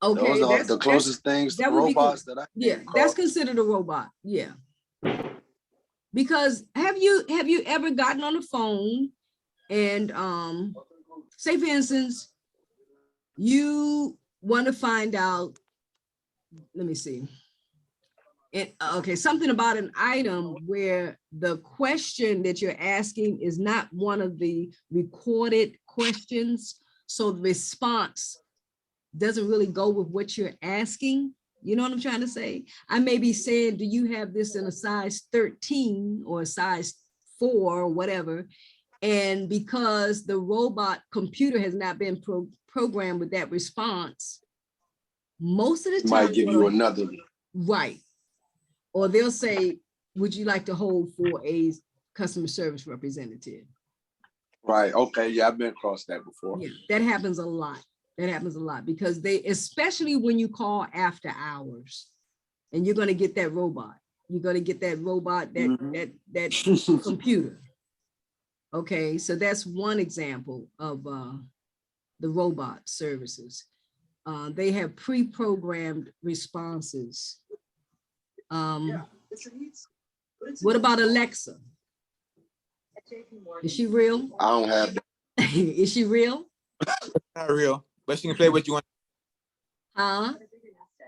those are the closest things to robots that I yeah, that's considered a robot. Yeah. Because have you ever gotten on the phone and say, for instance, you want to find out, let me see. Something about an item where the question that you're asking is not one of the recorded questions. So the response doesn't really go with what you're asking. You know what I'm trying to say? I may be saying, do you have this in a size 13 or a size 4 or whatever. And because the robot computer has not been programmed with that response, most of the time Might give you another. right. Or they'll say, would you like to hold for a customer service representative? Right. Okay. Yeah, I've been across that before. Yeah, that happens a lot. That happens a lot because they, especially when you call after hours and you're going to get that robot. You're going to get that robot, that computer. Okay, so that's one example of the robot services. They have pre-programmed responses. What about Alexa? Is she real? I don't have that. Is she real? Not real, but she can play what you want. Huh?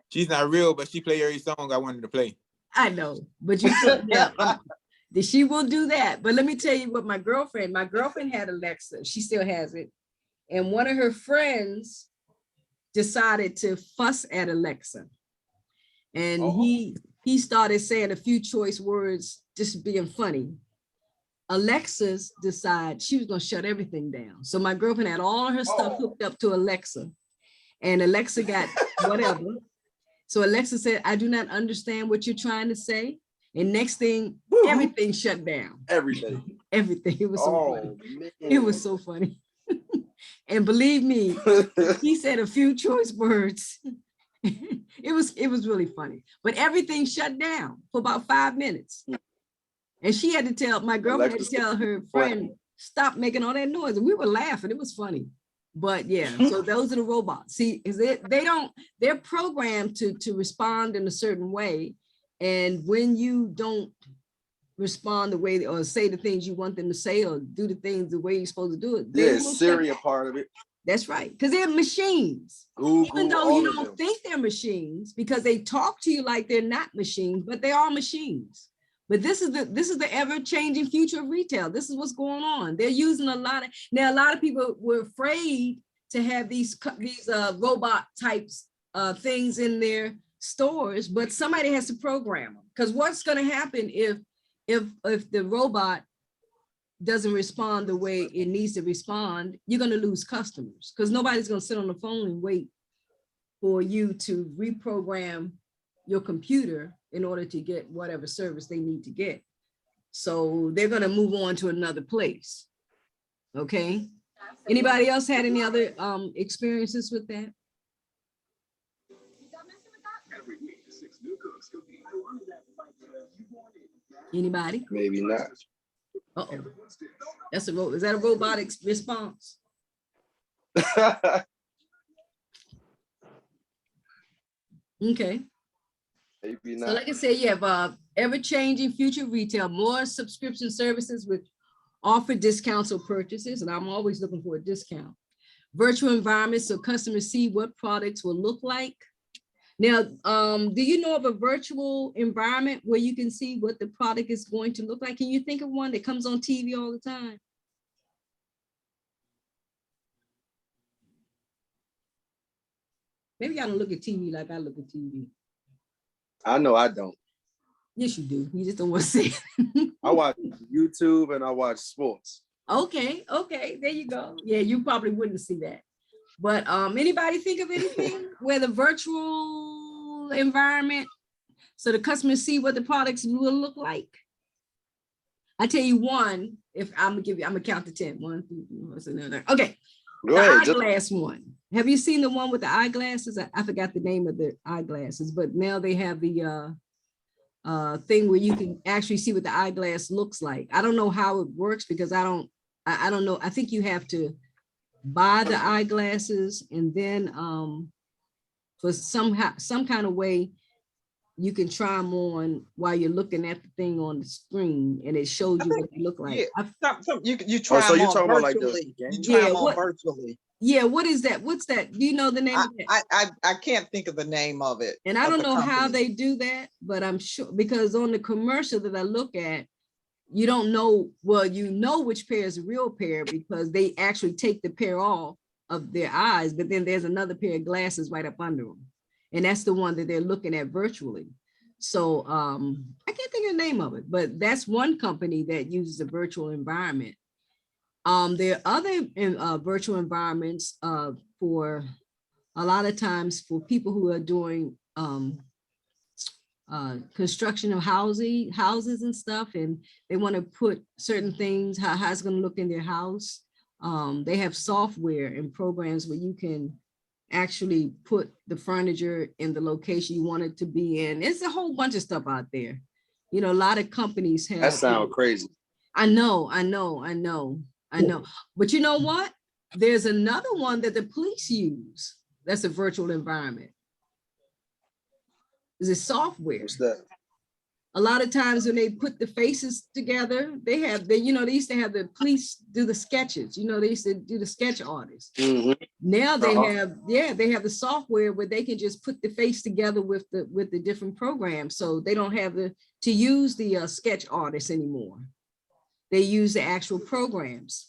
She's not real, but she play every song I wanted to play. I know, but you she will do that. But let me tell you what my girlfriend had Alexa. She still has it. And one of her friends decided to fuss at Alexa. And he started saying a few choice words, just being funny. Alexa's decided she was going to shut everything down. So my girlfriend had all her stuff hooked up to Alexa, and Alexa got whatever. So Alexa said, I do not understand what you're trying to say. And next thing, everything shut down. Everything. Everything. It was so funny. Man. It was so funny. And believe me, he said a few choice words. It was really funny. But everything shut down for about 5 minutes. And she had to tell, my girlfriend had to tell her friend, stop making all that noise. And we were laughing. It was funny. But yeah, so those are the robots. See, they're programmed to respond in a certain way. And when you don't respond the way or say the things you want them to say or do the things the way you're supposed to do it. Yeah, Siri a part of it. That's right, because they're machines. Google, even though you don't think they're machines, because they talk to you like they're not machines, but they are machines. But this is the ever-changing future of retail. This is what's going on. They're using a lot of people were afraid to have these robot types things in their stores, but somebody has to program them. Because what's going to happen if the robot doesn't respond the way it needs to respond, you're going to lose customers, because nobody's going to sit on the phone and wait for you to reprogram your computer in order to get whatever service they need to get. So they're going to move on to another place. Okay. Anybody else had any other experiences with that? Anybody? Maybe not. Uh-oh. Is that a robotic response? Okay. Maybe not. So like I said, you have ever-changing future retail, more subscription services with offer discounts or purchases, and I'm always looking for a discount. Virtual environments so customers see what products will look like. Now, do you know of a virtual environment where you can see what the product is going to look like? Can you think of one that comes on TV all the time? Maybe I don't look at TV like I look at TV. I know I don't. Yes, you do. You just don't want to see it. I watch YouTube and I watch sports. Okay, there you go. Yeah, you probably wouldn't see that. But anybody think of anything where the virtual environment, so the customers see what the products will look like? I tell you one, if I'm gonna count to 10. 1, 2, 3, 4, 5, 6, 7, 8, 9. Okay, the eyeglass one. Have you seen the one with the eyeglasses? I forgot the name of the eyeglasses, but now they have the thing where you can actually see what the eyeglass looks like. I don't know how it works because I don't know. I think you have to buy the eyeglasses, and then for some kind of way you can try them on while you're looking at the thing on the screen, and it shows you what they look like. Yeah, you try them on virtually. You try them on virtually. Yeah, what is that? What's that? Do you know the name of that? I can't think of the name of it. And I don't know how they do that, but I'm sure, because on the commercial that I look at, you don't know, well, you know which pair is a real pair because they actually take the pair off of their eyes, but then there's another pair of glasses right up under them. And that's the one that they're looking at virtually. So I can't think of the name of it, but that's one company that uses a virtual environment. There are other virtual environments for a lot of times for people who are doing construction of houses and stuff, and they want to put certain things, how it's going to look in their house. They have software and programs where you can actually put the furniture in the location you want it to be in. There's a whole bunch of stuff out there. You know, a lot of companies have. That sounds crazy. I know. But you know what? There's another one that the police use. That's a virtual environment. Is it software? What's that? A lot of times when they put the faces together, they used to have the police do the sketches. You know, they used to do the sketch artists. Mm-hmm. Now they have the software where they can just put the face together with the different programs. So they don't have to use the sketch artists anymore. They use the actual programs,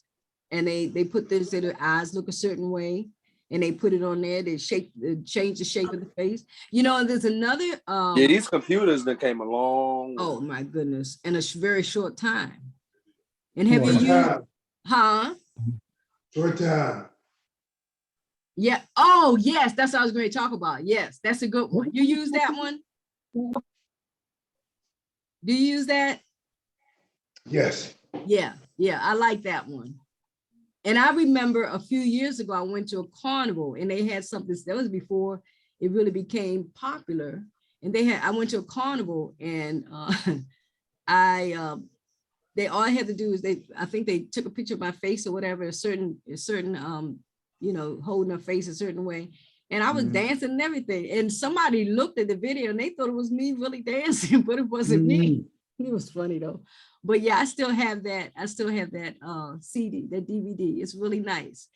and they put this, their eyes look a certain way, and they put it on there. They change the shape of the face. You know, and there's another. Yeah, these computers that came a long way. Oh my goodness, in a very short time. And have you used? Huh? Short time. Yeah. Oh yes, that's what I was going to talk about. Yes, that's a good one. You use that one? Do you use that? Yes. Yeah, I like that one. And I remember a few years ago, I went to a carnival and they had something that was before it really became popular. And I went to a carnival and they all I had to do is I think they took a picture of my face or whatever, a certain you know, holding her face a certain way. And I was dancing and everything. And somebody looked at the video and they thought it was me really dancing, but it wasn't me. It was funny though. But yeah, I still have that. CD, that DVD. It's really nice.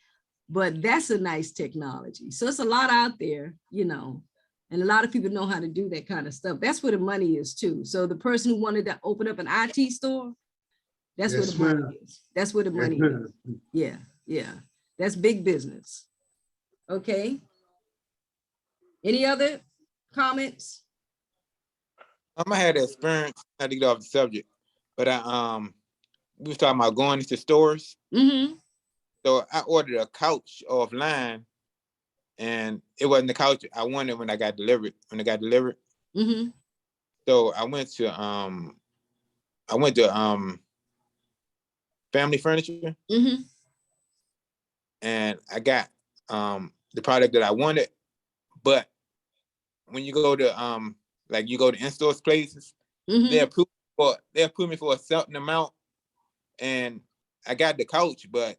But that's a nice technology. So it's a lot out there, you know, and a lot of people know how to do that kind of stuff. That's where the money is too. So the person who wanted to open up an IT store, that's where the money is. That's where the money is. Yeah. That's big business. Okay. Any other comments? I had an experience, not to get off the subject, but we was talking about going into stores. Mm-hmm. So I ordered a couch offline, and it wasn't the couch I wanted when it got delivered. Mm-hmm. So I went to Family Furniture, Mm-hmm. and I got the product that I wanted. But when you go to like you go to in-store places, Mm-hmm. they'll put me for a certain amount, and I got the couch, but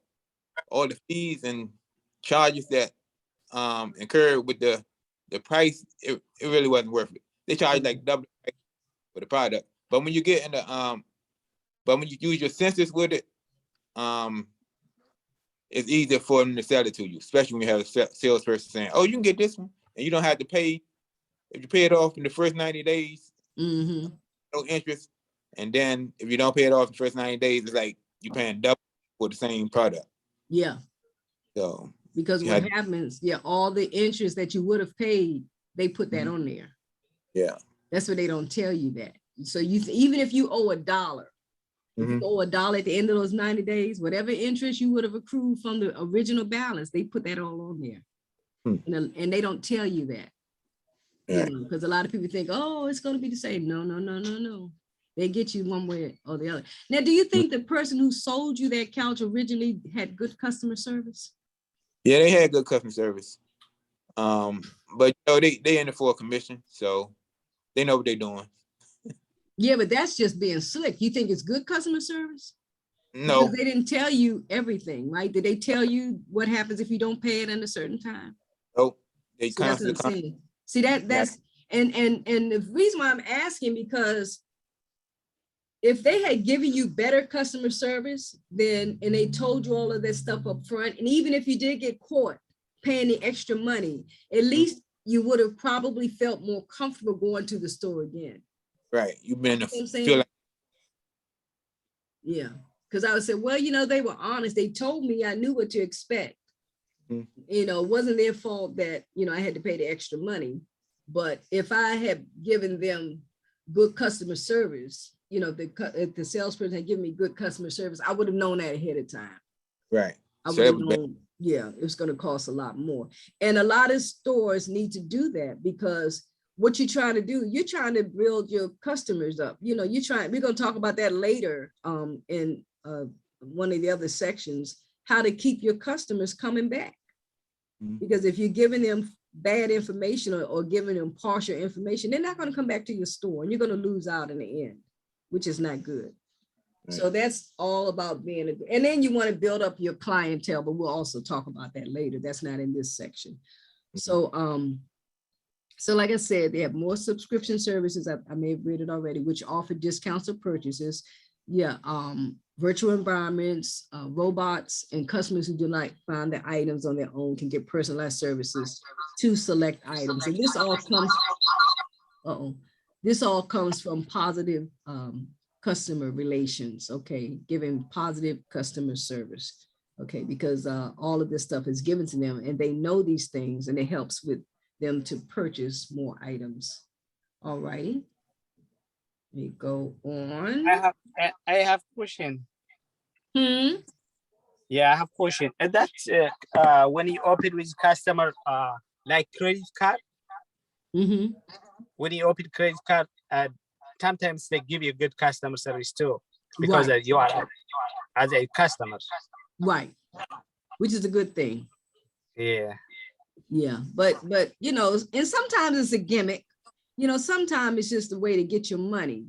all the fees and charges that incurred with the price, it really wasn't worth it. They charge like double the price for the product. But when you get in but when you use your senses with it, it's easier for them to sell it to you, especially when you have a salesperson saying, "Oh, you can get this one, and you don't have to pay. If you pay it off in the first 90 days, Mm-hmm. no interest. And then if you don't pay it off in the first 90 days, it's like you're paying double for the same product." Yeah. So because what happens, all the interest that you would have paid, they put that on there. Yeah. That's what they don't tell you that. So even if you owe $1, if you owe $1 at the end of those 90 days, whatever interest you would have accrued from the original balance, they put that all on there. And they don't tell you that. Yeah. You know, because a lot of people think, oh, it's going to be the same. No. They get you one way or the other. Now, do you think the person who sold you that couch originally had good customer service? Yeah, they had good customer service. But you know, they in it for a commission, so they know what they're doing. Yeah, but that's just being slick. You think it's good customer service? No. Because they didn't tell you everything, right? Did they tell you what happens if you don't pay it in a certain time? Nope. They See, that's what I'm saying. See, that's and the reason why I'm asking, because if they had given you better customer service, and they told you all of that stuff up front, and even if you did get caught paying the extra money, at least you would have probably felt more comfortable going to the store again. Right. You've been yeah. Because I would say, well, you know, they were honest. They told me, I knew what to expect. You know, it wasn't their fault that, you know, I had to pay the extra money. But if I had given them good customer service, you know, if the salesperson had given me good customer service, I would have known that ahead of time. Right. I So would have that was known, yeah, it was going to cost a lot more. And a lot of stores need to do that, because what you're trying to do, you're trying to build your customers up. You know, we're going to talk about that later in one of the other sections, how to keep your customers coming back. Because if you're giving them bad information or giving them partial information, they're not going to come back to your store, and you're going to lose out in the end, which is not good. Right. So that's all about being and then you want to build up your clientele, but we'll also talk about that later. That's not in this section. So so like I said, they have more subscription services. I may have read it already, which offer discounts of purchases. Yeah, virtual environments, robots, and customers who do not find the items on their own can get personalized services to select items. And this all comes from positive customer relations, okay, giving positive customer service, okay, because all of this stuff is given to them and they know these things, and it helps with them to purchase more items. All righty. Let me go on. I have question. Yeah, I have question. And that's when you open with customer like credit card. When you open credit card, sometimes they give you good customer service too, because you are as a customer. Right, which is a good thing. Yeah, but you know, and sometimes it's a gimmick. You know, sometimes it's just a way to get your money.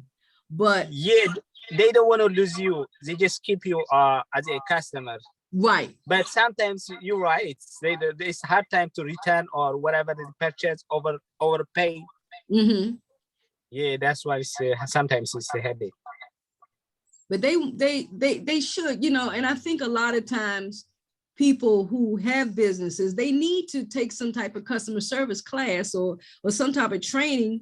But yeah, they don't want to lose you. They just keep you as a customer. Right. But sometimes you're right. It's hard time to return or whatever they purchase overpay. Yeah, that's why sometimes it's a headache. But they should, you know, and I think a lot of times people who have businesses, they need to take some type of customer service class or some type of training,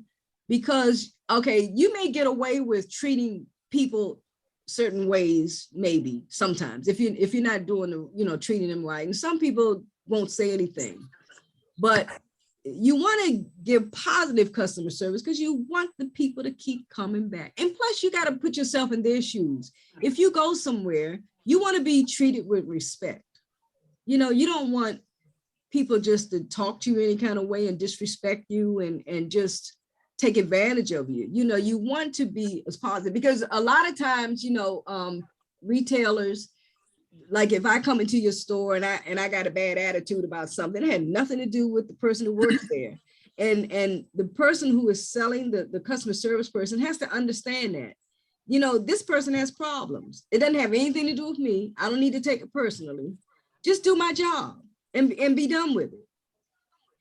because, okay, you may get away with treating people certain ways, maybe sometimes if you're not doing the, you know, treating them right. And some people won't say anything, but you want to give positive customer service because you want the people to keep coming back. And plus you got to put yourself in their shoes. If you go somewhere, you want to be treated with respect. You know, you don't want people just to talk to you any kind of way and disrespect you and just take advantage of you. You know, you want to be as positive, because a lot of times, you know, retailers, like if I come into your store and I got a bad attitude about something, it had nothing to do with the person who works there. And the person who is selling, the customer service person, has to understand that, you know, this person has problems. It doesn't have anything to do with me. I don't need to take it personally. Just do my job and be done with it.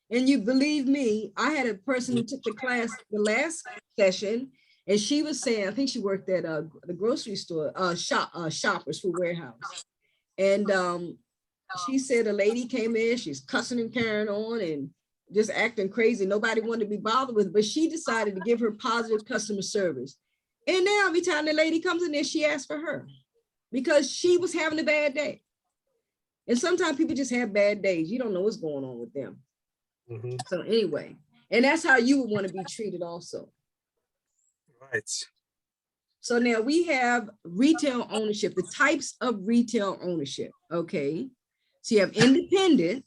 And you believe me, I had a person who took the class the last session, and she was saying, I think she worked at the grocery store, Shoppers Food Warehouse. And she said a lady came in, she's cussing and carrying on and just acting crazy. Nobody wanted to be bothered with, but she decided to give her positive customer service. And now every time the lady comes in there, she asks for her because she was having a bad day. And sometimes people just have bad days. You don't know what's going on with them. So anyway, and that's how you would want to be treated also. Right. So now we have retail ownership, the types of retail ownership. Okay. So you have independent,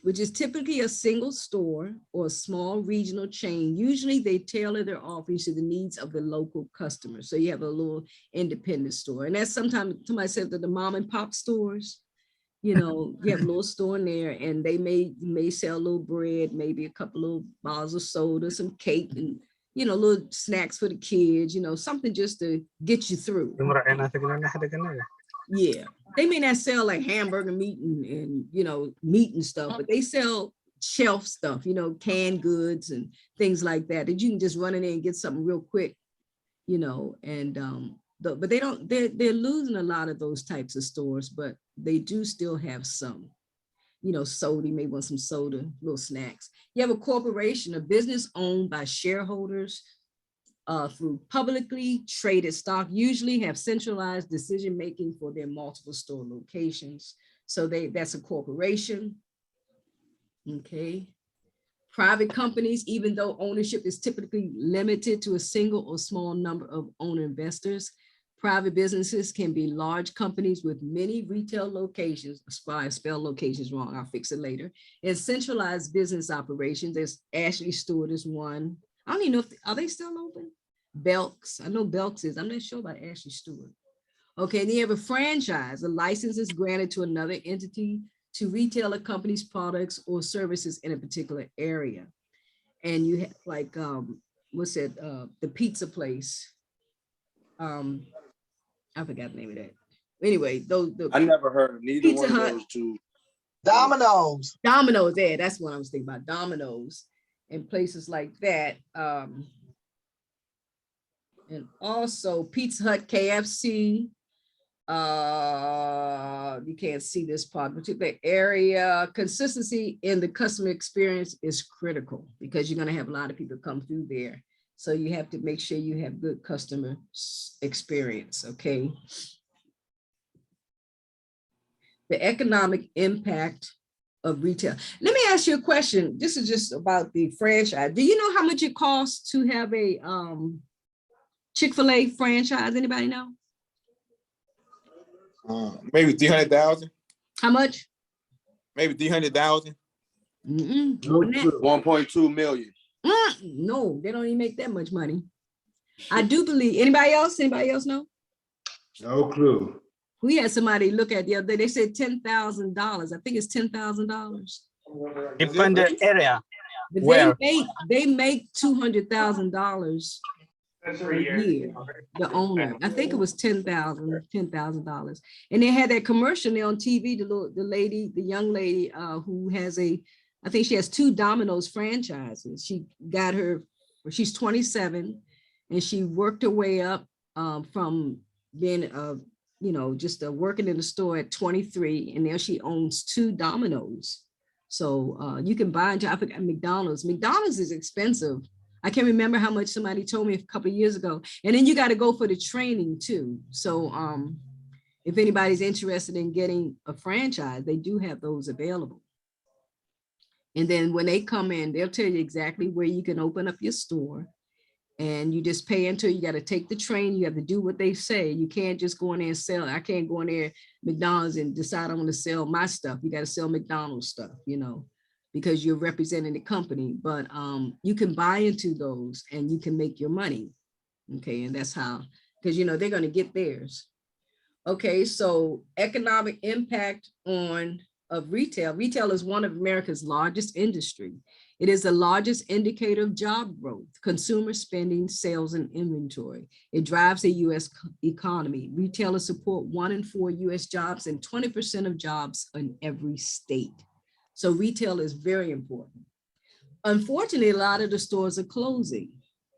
which is typically a single store or a small regional chain. Usually they tailor their offerings to the needs of the local customer. So you have a little independent store. And that's sometimes somebody said that the mom and pop stores, you know, you have a little store in there and they may sell a little bread, maybe a couple little bottles of soda, some cake, and, you know, little snacks for the kids, you know, something just to get you through. Yeah, they may not sell like hamburger meat and you know, meat and stuff, but they sell shelf stuff, you know, canned goods and things like that you can just run in there and get something real quick, you know. And but they're losing a lot of those types of stores, but they do still have some, you know, soda. You may want some soda, little snacks. You have a corporation, a business owned by shareholders through publicly traded stock, usually have centralized decision-making for their multiple store locations. So that's a corporation. Okay. Private companies, even though ownership is typically limited to a single or small number of owner investors, private businesses can be large companies with many retail locations. I spell locations wrong, I'll fix it later. And centralized business operations. There's Ashley Stewart is one. I don't even know if, are they still open? Belks, I know Belks is, I'm not sure about Ashley Stewart. Okay, and then you have a franchise. A license is granted to another entity to retail a company's products or services in a particular area. And you have like, what's it, the pizza place. I forgot the name of that. Anyway, those. I never heard of neither Pizza one Hut. of those two. Domino's. Domino's, yeah, that's what I was thinking about, Domino's and places like that. And also Pizza Hut, KFC. You can't see this part, particular area. Consistency in the customer experience is critical because you're going to have a lot of people come through there. So you have to make sure you have good customer experience, okay? The economic impact of retail. Let me ask you a question. This is just about the franchise. Do you know how much it costs to have a Chick-fil-A franchise? Anybody know? Maybe 300,000. How much? Maybe 300,000. More than that. 1.2 million. No, they don't even make that much money. I do believe. Anybody else know? No clue. We had somebody look at the other day. They said $10,000. I think it's $10,000. Depend the area. But Where? they make $200,000 per year. The owner, I think it was $10,000. And they had that commercial there on TV. The young lady who has I think she has 2 Domino's franchises. She got she's 27, and she worked her way up from being just working in the store at 23, and now she owns 2 Domino's. So you can buy into, I forgot, McDonald's. McDonald's is expensive. I can't remember how much somebody told me a couple of years ago. And then you got to go for the training too. So if anybody's interested in getting a franchise, they do have those available. And then when they come in, they'll tell you exactly where you can open up your store. And you just pay into it. You got to take the training. You have to do what they say. You can't just go in there and sell. I can't go in there McDonald's and decide I want to sell my stuff. You got to sell McDonald's stuff, because you're representing the company. But you can buy into those and you can make your money. Okay, and that's how, because they're going to get theirs. Okay, so economic impact of retail. Retail is one of America's largest industry. It is the largest indicator of job growth, consumer spending, sales, and inventory. It drives the U.S. economy. Retailers support 1 in 4 U.S. jobs and 20% of jobs in every state. So retail is very important. Unfortunately, a lot of the stores are closing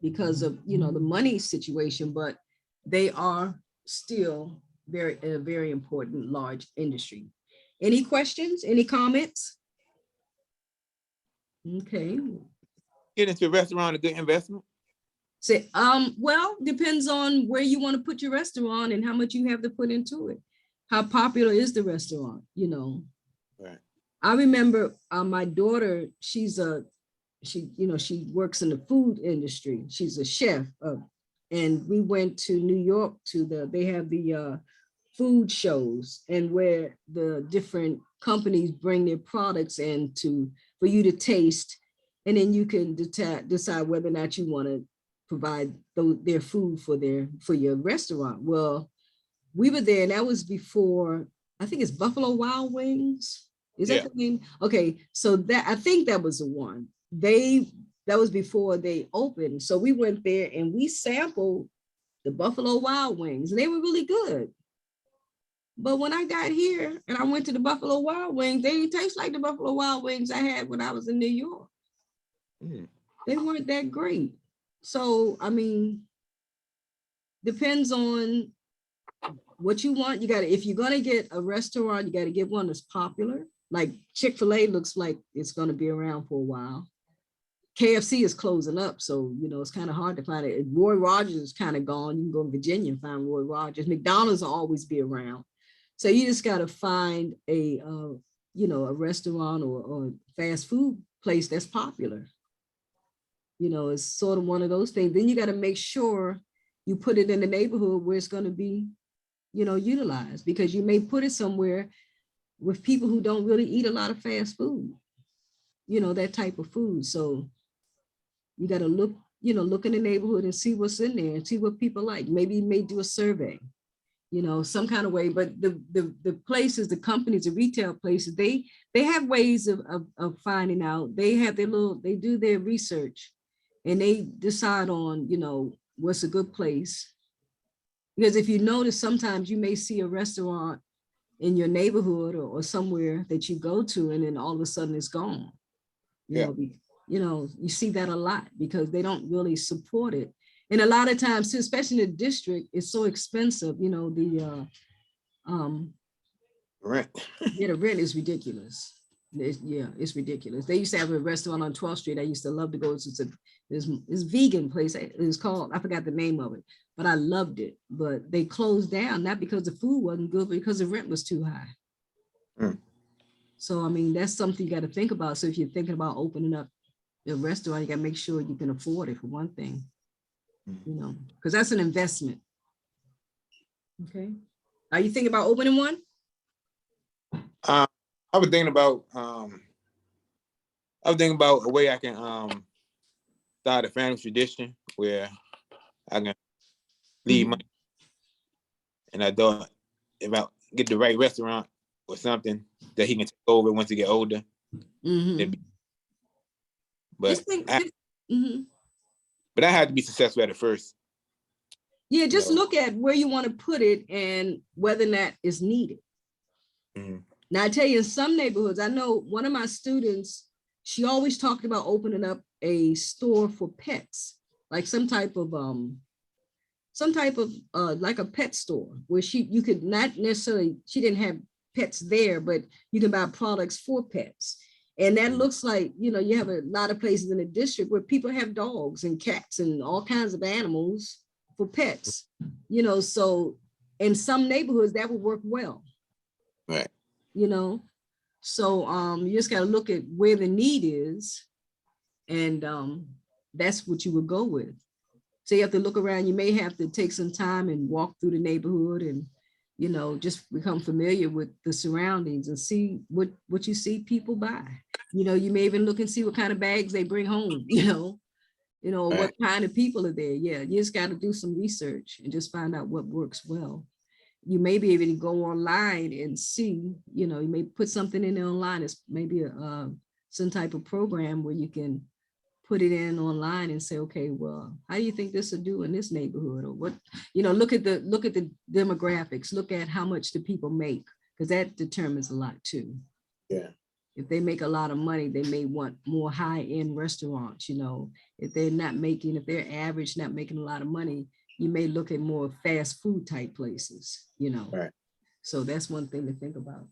because of the money situation, but they are still a very important large industry. Any questions? Any comments? Okay. Get into a restaurant, a good investment? Say, well, depends on where you want to put your restaurant and how much you have to put into it. How popular is the restaurant, Right. I remember my daughter, she works in the food industry. She's a chef. And we went to New York they have the food shows, and where the different companies bring their products in for you to taste, and then you can decide whether or not you want to provide their food for your restaurant. Well, we were there, and that was before, I think it's Buffalo Wild Wings. Is that the name? Okay, so I think that was the one. That was before they opened. So we went there and we sampled the Buffalo Wild Wings, and they were really good. But when I got here and I went to the Buffalo Wild Wings, they didn't taste like the Buffalo Wild Wings I had when I was in New York. They weren't that great. So, depends on what you want. If you're going to get a restaurant, you got to get one that's popular. Like Chick-fil-A looks like it's going to be around for a while. KFC is closing up, so it's kind of hard to find it. Roy Rogers is kind of gone. You can go to Virginia and find Roy Rogers. McDonald's will always be around. So you just got to find a restaurant or fast food place that's popular. You know, it's sort of one of those things. Then you got to make sure you put it in the neighborhood where it's going to be, you know, utilized, because you may put it somewhere with people who don't really eat a lot of fast food, you know, that type of food. So you got to look, you know, look in the neighborhood and see what's in there and see what people like. Maybe you may do a survey, you know, some kind of way. But the places, the companies, the retail places, they have ways of finding out. They have their they do their research and they decide on, you know, what's a good place. Because if you notice, sometimes you may see a restaurant in your neighborhood or somewhere that you go to, and then all of a sudden it's gone. You know, you see that a lot because they don't really support it. And a lot of times too, especially in the district, it's so expensive, you know, the rent. Yeah, the rent is ridiculous. It's ridiculous. They used to have a restaurant on 12th Street. I used to love to go to. This vegan place. It was called, I forgot the name of it, but I loved it. But they closed down, not because the food wasn't good, but because the rent was too high. Mm. So, I mean, that's something you got to think about. So if you're thinking about opening up a restaurant, you got to make sure you can afford it, for one thing, you know, because that's an investment. Okay. Are you thinking about opening one? I was thinking about a way I can start a family tradition where I can leave money. And I thought if I get the right restaurant or something that he can take over once he get older. But I had to be successful at it first. Yeah, just look at where you want to put it and whether or not it's needed. Now I tell you, in some neighborhoods, I know one of my students, she always talked about opening up a store for pets, like some type of like a pet store where you could not necessarily, she didn't have pets there, but you can buy products for pets. And that looks like, you know, you have a lot of places in the district where people have dogs and cats and all kinds of animals for pets, you know, so in some neighborhoods that would work well. Right. You know, so you just got to look at where the need is, and that's what you would go with. So you have to look around. You may have to take some time and walk through the neighborhood and, you know, just become familiar with the surroundings and see what you see people buy. You know, you may even look and see what kind of bags they bring home, you know, what kind of people are there. Yeah, you just got to do some research and just find out what works well. You may be able to go online and see, you know, you may put something in there online. It's maybe some type of program where you can put it in online and say, okay, well, how do you think this will do in this neighborhood? Or what, you know, look at the demographics, look at how much the people make, because that determines a lot too. Yeah. If they make a lot of money, they may want more high-end restaurants, you know. If they're average, not making a lot of money, you may look at more fast food type places, you know. Right. So that's one thing to think about.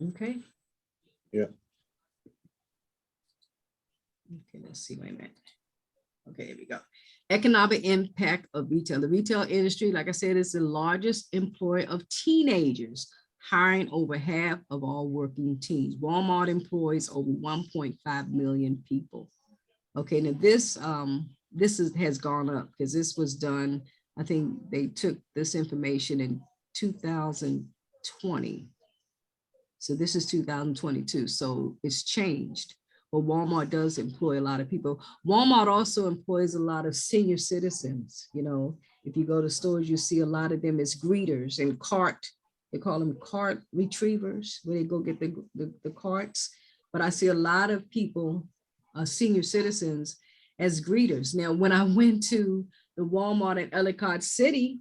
Okay. Yeah. Okay, let's see, wait a minute. Okay, here we go. Economic impact of retail. The retail industry, like I said, is the largest employer of teenagers, hiring over half of all working teens. Walmart employs over 1.5 million people. Okay, now this has gone up because this was done, I think they took this information in 2020. So this is 2022, so it's changed. But Walmart does employ a lot of people. Walmart also employs a lot of senior citizens. You know, if you go to stores, you see a lot of them as greeters and they call them cart retrievers, where they go get the carts. But I see a lot of people, senior citizens, as greeters. Now, when I went to the Walmart at Ellicott City,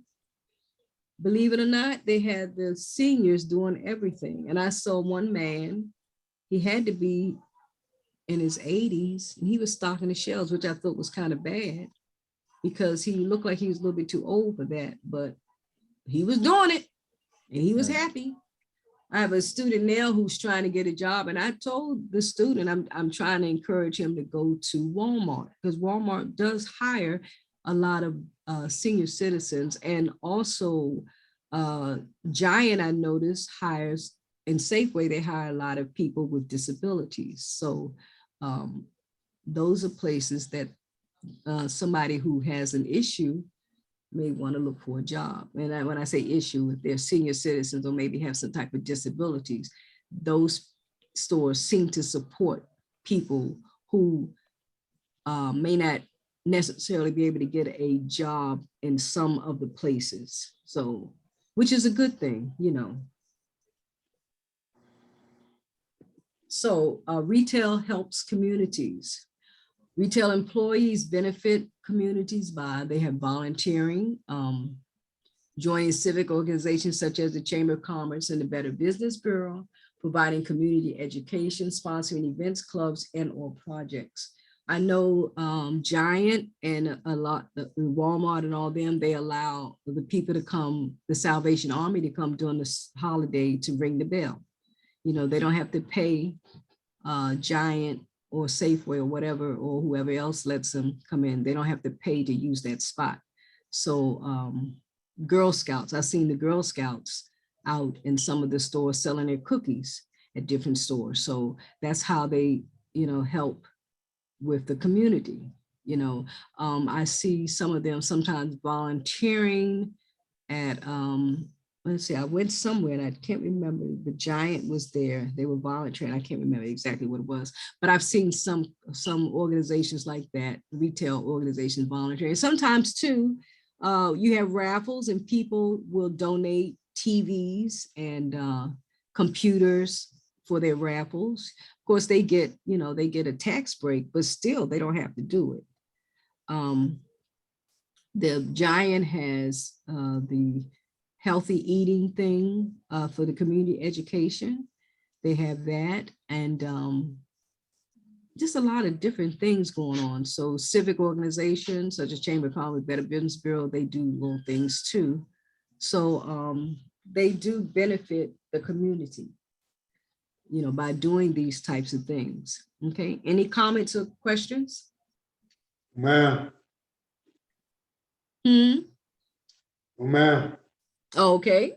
believe it or not, they had the seniors doing everything. And I saw one man, he had to be in his 80s, and he was stocking the shelves, which I thought was kind of bad because he looked like he was a little bit too old for that, but he was doing it and he was happy. I have a student now who's trying to get a job, and I told the student I'm trying to encourage him to go to Walmart, because Walmart does hire a lot of senior citizens, and also Giant, I noticed, hires, and Safeway, they hire a lot of people with disabilities. So those are places that somebody who has an issue may want to look for a job. And when I say issue, if they're senior citizens or maybe have some type of disabilities, those stores seem to support people who may not necessarily be able to get a job in some of the places. So, which is a good thing, you know. So retail helps communities. Retail employees benefit communities by, they have volunteering, joining civic organizations such as the Chamber of Commerce and the Better Business Bureau, providing community education, sponsoring events, clubs, and or projects. I know Giant and a lot, Walmart and all them, they allow the people to come, the Salvation Army to come during this holiday to ring the bell. You know, they don't have to pay Giant or Safeway or whatever, or whoever else lets them come in. They don't have to pay to use that spot. So Girl Scouts, I've seen the Girl Scouts out in some of the stores selling their cookies at different stores. So that's how they, you know, help with the community. You know, I see some of them sometimes volunteering at, let's see, I went somewhere and I can't remember, the Giant was there. They were volunteering. I can't remember exactly what it was, but I've seen some organizations like that, retail organizations volunteering. Sometimes too, you have raffles and people will donate TVs and computers for their raffles. Of course, they get, you know, they get a tax break, but still they don't have to do it. The Giant has the healthy eating thing for the community education. They have that, and just a lot of different things going on. So civic organizations such as Chamber of Commerce, Better Business Bureau, they do little things too. So they do benefit the community, you know, by doing these types of things. Okay, any comments or questions? Ma'am. Ma'am. Okay.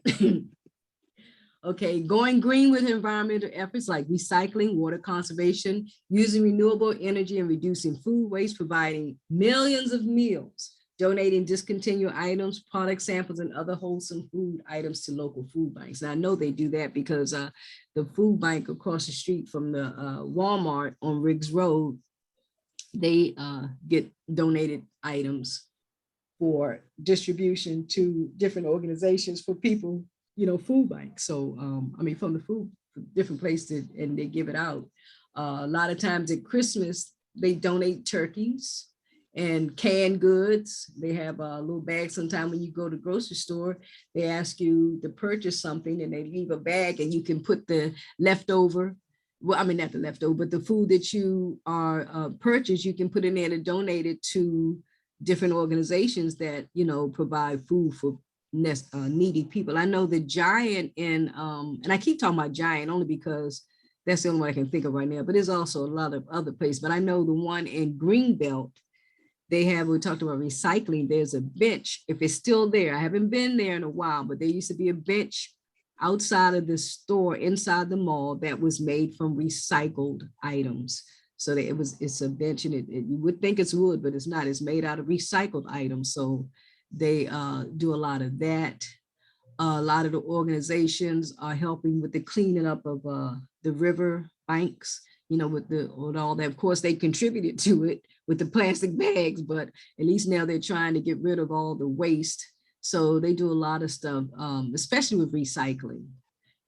Okay, going green with environmental efforts like recycling, water conservation, using renewable energy and reducing food waste, providing millions of meals, donating discontinued items, product samples, and other wholesome food items to local food banks. And I know they do that because the food bank across the street from the Walmart on Riggs Road, they get donated items for distribution to different organizations for people, you know, food banks. So, I mean, from the food, different places, and they give it out. A lot of times at Christmas, they donate turkeys and canned goods. They have a little bag. Sometimes when you go to the grocery store, they ask you to purchase something and they leave a bag and you can put the leftover, well, I mean, not the leftover, but the food that you are purchased, you can put in there to donate it to different organizations that, you know, provide food for needy people. I know the Giant in, and I keep talking about Giant only because that's the only one I can think of right now, but there's also a lot of other places. But I know the one in Greenbelt, they have, we talked about recycling, there's a bench, if it's still there, I haven't been there in a while, but there used to be a bench outside of the store, inside the mall, that was made from recycled items. So that it's a bench, and you would think it's wood, but it's not. It's made out of recycled items. So they do a lot of that. A lot of the organizations are helping with the cleaning up of the river banks, you know, with all that. Of course, they contributed to it with the plastic bags, but at least now they're trying to get rid of all the waste. So they do a lot of stuff, especially with recycling,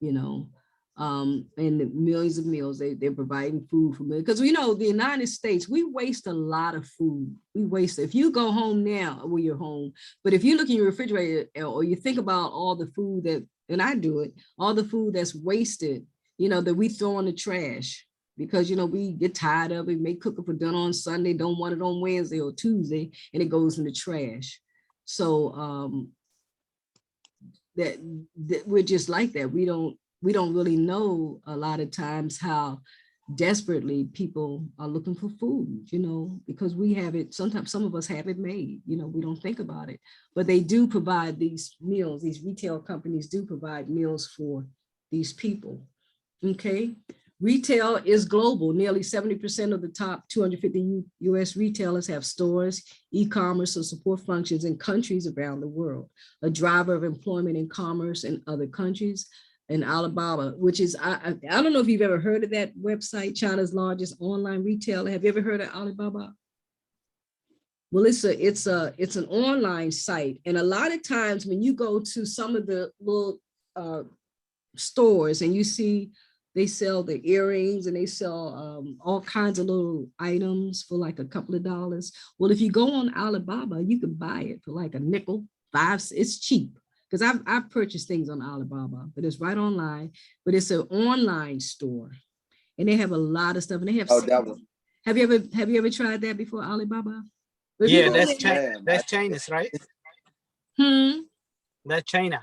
you know. And the millions of meals, they're providing food for me, because we know the United States, we waste a lot of food. We waste, if you go home now, well, you're home, but if you look in your refrigerator or you think about all the food that, and I do it, all the food that's wasted, you know, that we throw in the trash because, you know, we get tired of it, may cook it for dinner on Sunday, don't want it on Wednesday or Tuesday, and it goes in the trash. So that we're just like that. We don't really know a lot of times how desperately people are looking for food, you know, because we have it, sometimes some of us have it made, you know, we don't think about it, but they do provide these meals, these retail companies do provide meals for these people. Okay, Retail is global. Nearly 70% of the top 250 US retailers have stores, e-commerce, or support functions in countries around the world. A driver of employment in commerce in other countries. And Alibaba, which is, I don't know if you've ever heard of that website, China's largest online retailer. Have you ever heard of Alibaba? Well, it's an online site. And a lot of times when you go to some of the little stores and you see they sell the earrings and they sell all kinds of little items for like a couple of dollars. Well, if you go on Alibaba, you can buy it for like a nickel, 5 cents. It's cheap. Because I've purchased things on Alibaba, but it's right online, but it's an online store and they have a lot of stuff and they have. Oh, that one. Have you ever tried that before, Alibaba? If Yeah, there, that's China's, right? That's China.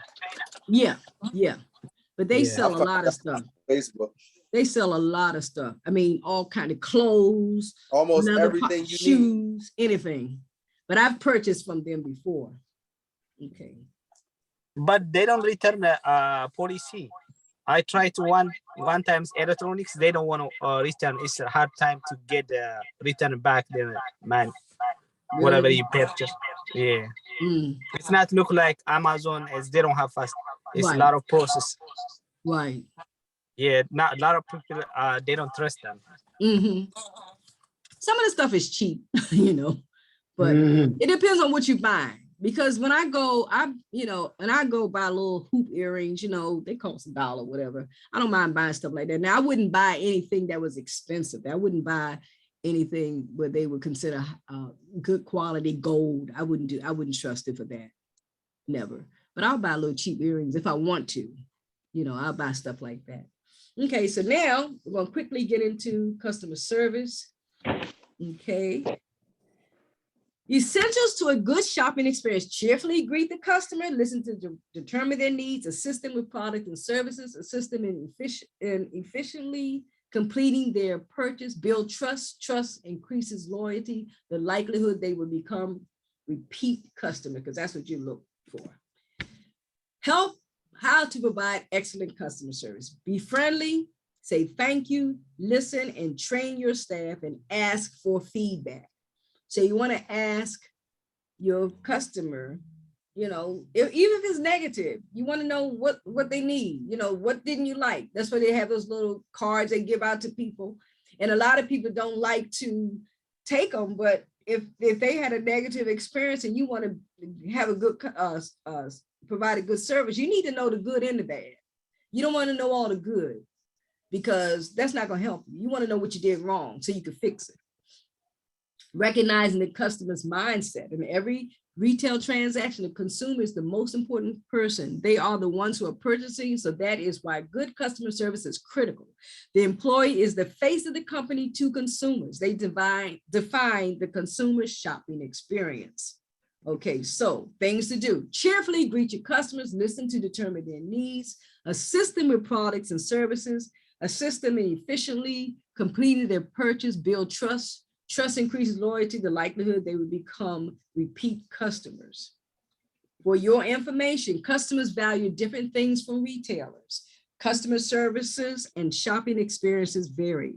Yeah, yeah. But they sell a lot of stuff. Facebook. They sell a lot of stuff. I mean, all kind of clothes, almost everything you shoes, anything. But I've purchased from them before. Okay. But they don't return the policy. I tried to one times electronics. They don't want to return. It's a hard time to get the return back the man. Really? Whatever you purchase. Yeah. It's not look like Amazon as they don't have fast. It's a lot of process. Right. Yeah, not a lot of people they don't trust them. Some of the stuff is cheap, you know, but it depends on what you buy. Because when I go, and I go buy little hoop earrings, you know, they cost $1, whatever. I don't mind buying stuff like that. Now, I wouldn't buy anything that was expensive. I wouldn't buy anything where they would consider good quality gold. I wouldn't trust it for that. Never. But I'll buy little cheap earrings if I want to. You know, I'll buy stuff like that. Okay, so now we're going to quickly get into customer service. Okay. Essentials to a good shopping experience: cheerfully greet the customer, listen to determine their needs, assist them with product and services, assist them in efficiently completing their purchase, build trust. Trust increases loyalty, the likelihood they will become repeat customer, because that's what you look for. Help how to provide excellent customer service. Be friendly, say thank you, listen and train your staff, and ask for feedback. So you want to ask your customer, you know, even if it's negative, you want to know what they need. You know, what didn't you like? That's why they have those little cards they give out to people. And a lot of people don't like to take them, but if they had a negative experience and you want to have a good, provide a good service, you need to know the good and the bad. You don't want to know all the good because that's not going to help you. You want to know what you did wrong so you can fix it. Recognizing the customer's mindset. In every retail transaction, the consumer is the most important person. They are the ones who are purchasing, so that is why good customer service is critical. The employee is the face of the company to consumers. They define the consumer shopping experience. Okay, so things to do: cheerfully greet your customers, listen to determine their needs, assist them with products and services, assist them in efficiently completing their purchase, build trust. Trust increases loyalty, the likelihood they will become repeat customers. For your information, customers value different things from retailers. Customer services and shopping experiences vary.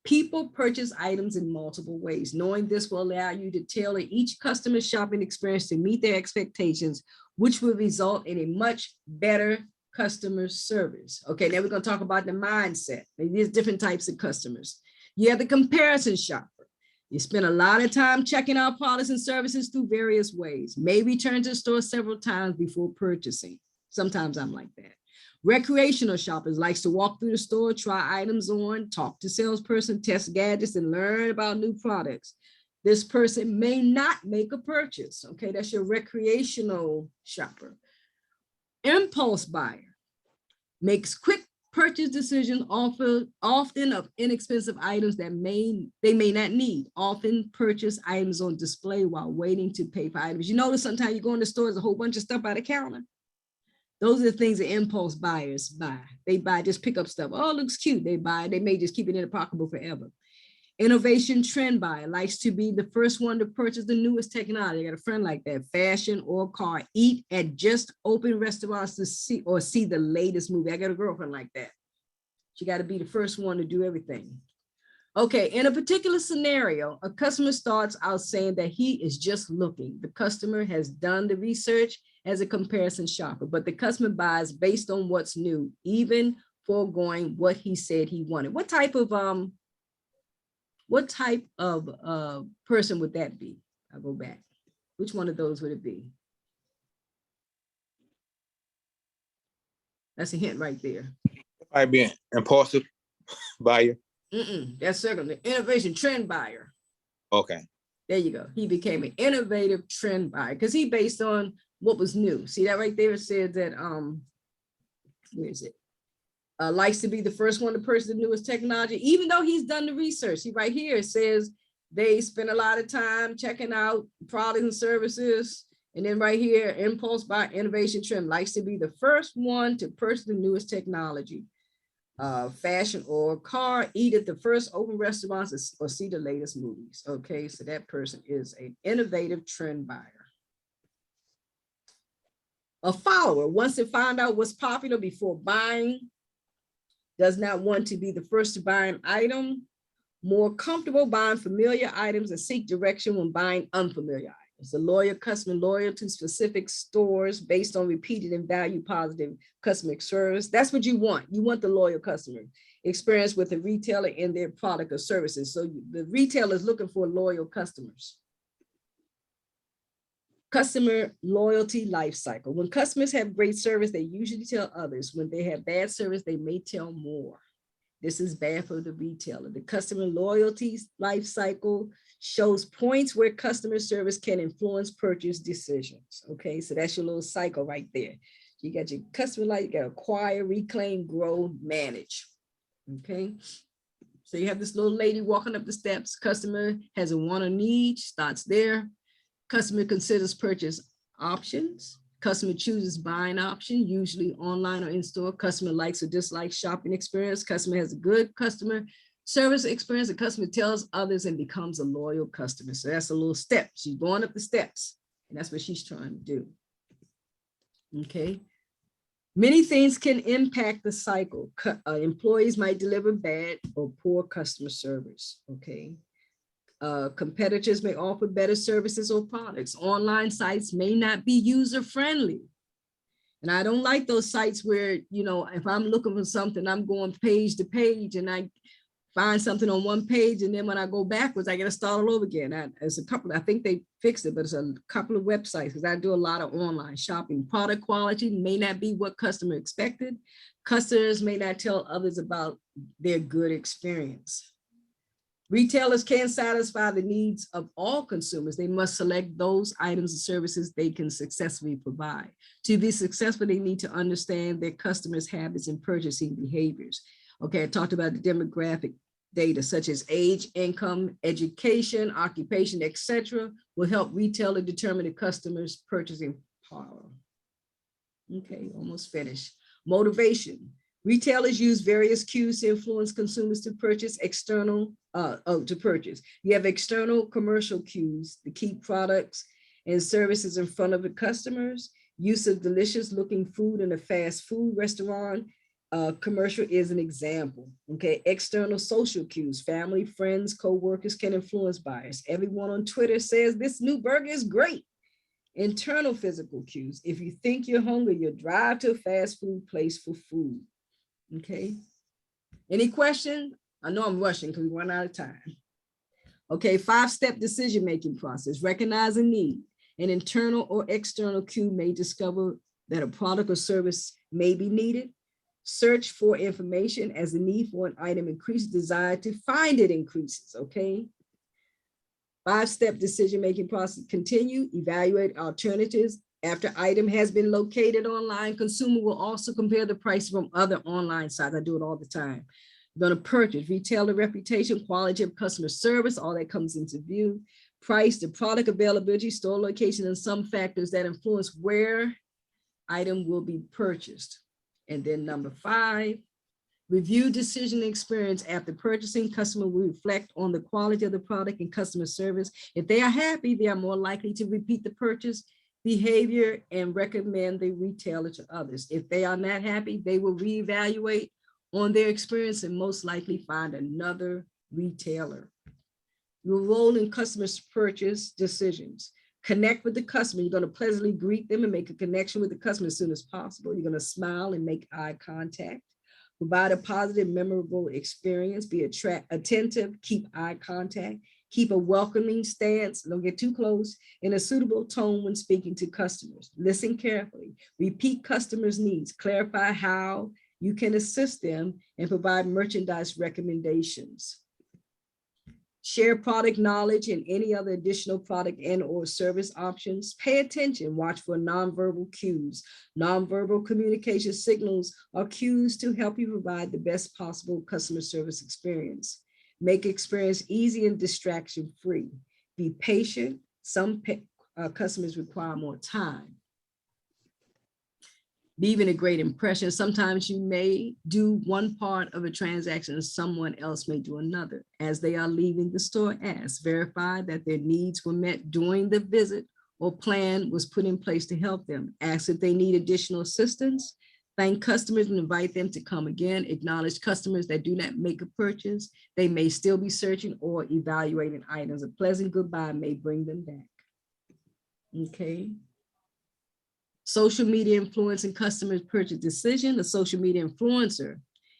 People purchase items in multiple ways. Knowing this will allow you to tailor each customer's shopping experience to meet their expectations, which will result in a much better customer service. Okay, now we're going to talk about the mindset. There's different types of customers. You have the comparison shopper. You spend a lot of time checking out products and services through various ways. May return to the store several times before purchasing. Sometimes I'm like that. Recreational shoppers likes to walk through the store, try items on, talk to salesperson, test gadgets, and learn about new products. This person may not make a purchase. Okay, that's your recreational shopper. Impulse buyer makes quick purchase decisions, often of inexpensive items that they may not need. Often purchase items on display while waiting to pay for items. You notice sometimes you go in the store, there's a whole bunch of stuff by the counter. Those are the things that impulse buyers buy. They buy, just pick up stuff. Oh, it looks cute. They buy, they may just keep it in the pocketbook forever. Innovation trend buyer likes to be the first one to purchase the newest technology. I got a friend like that. Fashion or car. Eat at just open restaurants to see the latest movie. I got a girlfriend like that. She got to be the first one to do everything. Okay, in a particular scenario, a customer starts out saying that he is just looking. The customer has done the research as a comparison shopper, but the customer buys based on what's new, even foregoing what he said he wanted. What type of person would that be? I'll go back. Which one of those would it be? That's a hint right there. I'd be an impulsive buyer. That's second, the innovation trend buyer. Okay. There you go. He became an innovative trend buyer because he based on what was new. See that right there? It said that, where is it? Likes to be the first one to purchase the newest technology, even though he's done the research. See right here, it says they spend a lot of time checking out products and services. And then right here, impulse buy, innovation trend, likes to be the first one to purchase the newest technology. Fashion or car, eat at the first open restaurants or see the latest movies. Okay, so that person is an innovative trend buyer. A follower wants to find out what's popular before buying, does not want to be the first to buy an item, more comfortable buying familiar items and seek direction when buying unfamiliar items. A loyal customer, loyal to specific stores based on repeated and value positive customer service. That's what you want. You want the loyal customer experience with the retailer in their product or services. So the retailer is looking for loyal customers. Customer loyalty life cycle. When customers have great service, they usually tell others. When they have bad service, they may tell more. This is bad for the retailer. The customer loyalty life cycle shows points where customer service can influence purchase decisions. Okay, so that's your little cycle right there. You got your customer life, you got acquire, reclaim, grow, manage. Okay, so you have this little lady walking up the steps. Customer has a want or need, starts there. Customer considers purchase options. Customer chooses buying option, usually online or in store. Customer likes or dislikes shopping experience. Customer has a good customer service experience. The customer tells others and becomes a loyal customer. So that's a little step. She's going up the steps, and that's what she's trying to do. Okay. Many things can impact the cycle. Employees might deliver bad or poor customer service. Okay. Competitors may offer better services or products. Online sites may not be user-friendly. And I don't like those sites where, you know, if I'm looking for something, I'm going page to page and I find something on one page, and then when I go backwards, I got to start all over again. There's a couple, I think they fixed it, but it's a couple of websites because I do a lot of online shopping. Product quality may not be what customer expected. Customers may not tell others about their good experience. Retailers can't satisfy the needs of all consumers. They must select those items and services they can successfully provide. To be successful, they need to understand their customers' habits and purchasing behaviors. Okay, I talked about the demographic data such as age, income, education, occupation, etc. will help retailer determine the customer's purchasing power. Okay, almost finished. Motivation. Retailers use various cues to influence consumers to purchase You have external commercial cues to keep products and services in front of the customers. Use of delicious looking food in a fast food restaurant commercial is an example. Okay, external social cues, family, friends, co-workers can influence buyers. Everyone on Twitter says this new burger is great. Internal physical cues. If you think you're hungry, you'll drive to a fast food place for food. Okay, any question? I know I'm rushing because we run out of time. Okay, 5-step decision-making process. Recognize a need. An internal or external cue may discover that a product or service may be needed. Search for information. As the need for an item increases, desire to find it increases. Okay, 5-step decision-making process. Continue, evaluate alternatives. After item has been located online, consumer will also compare the price from other online sites. I do it all the time. You're going to purchase, retailer reputation, quality of customer service, all that comes into view. Price, the product availability, store location, and some factors that influence where item will be purchased. And then number 5, review decision experience after purchasing. Customer will reflect on the quality of the product and customer service. If they are happy, they are more likely to repeat the purchase behavior and recommend the retailer to others. If they are not happy, they will reevaluate on their experience and most likely find another retailer. Your role in customers' purchase decisions. Connect with the customer. You're going to pleasantly greet them and make a connection with the customer as soon as possible. You're going to smile and make eye contact. Provide a positive, memorable experience. Be attentive, keep eye contact. Keep a welcoming stance, don't get too close, in a suitable tone when speaking to customers. Listen carefully. Repeat customers' needs. Clarify how you can assist them and provide merchandise recommendations. Share product knowledge and any other additional product and or service options. Pay attention, watch for nonverbal cues. Nonverbal communication signals are cues to help you provide the best possible customer service experience. Make experience easy and distraction free. Be patient. Some customers require more time. Leaving a great impression. Sometimes you may do one part of a transaction and someone else may do another. As they are leaving the store, ask, verify that their needs were met during the visit or plan was put in place to help them. Ask if they need additional assistance. Thank customers and invite them to come again. Acknowledge customers that do not make a purchase. They may still be searching or evaluating items. A pleasant goodbye may bring them back. Okay. Social media influencing customers' purchase decision. A social media influencer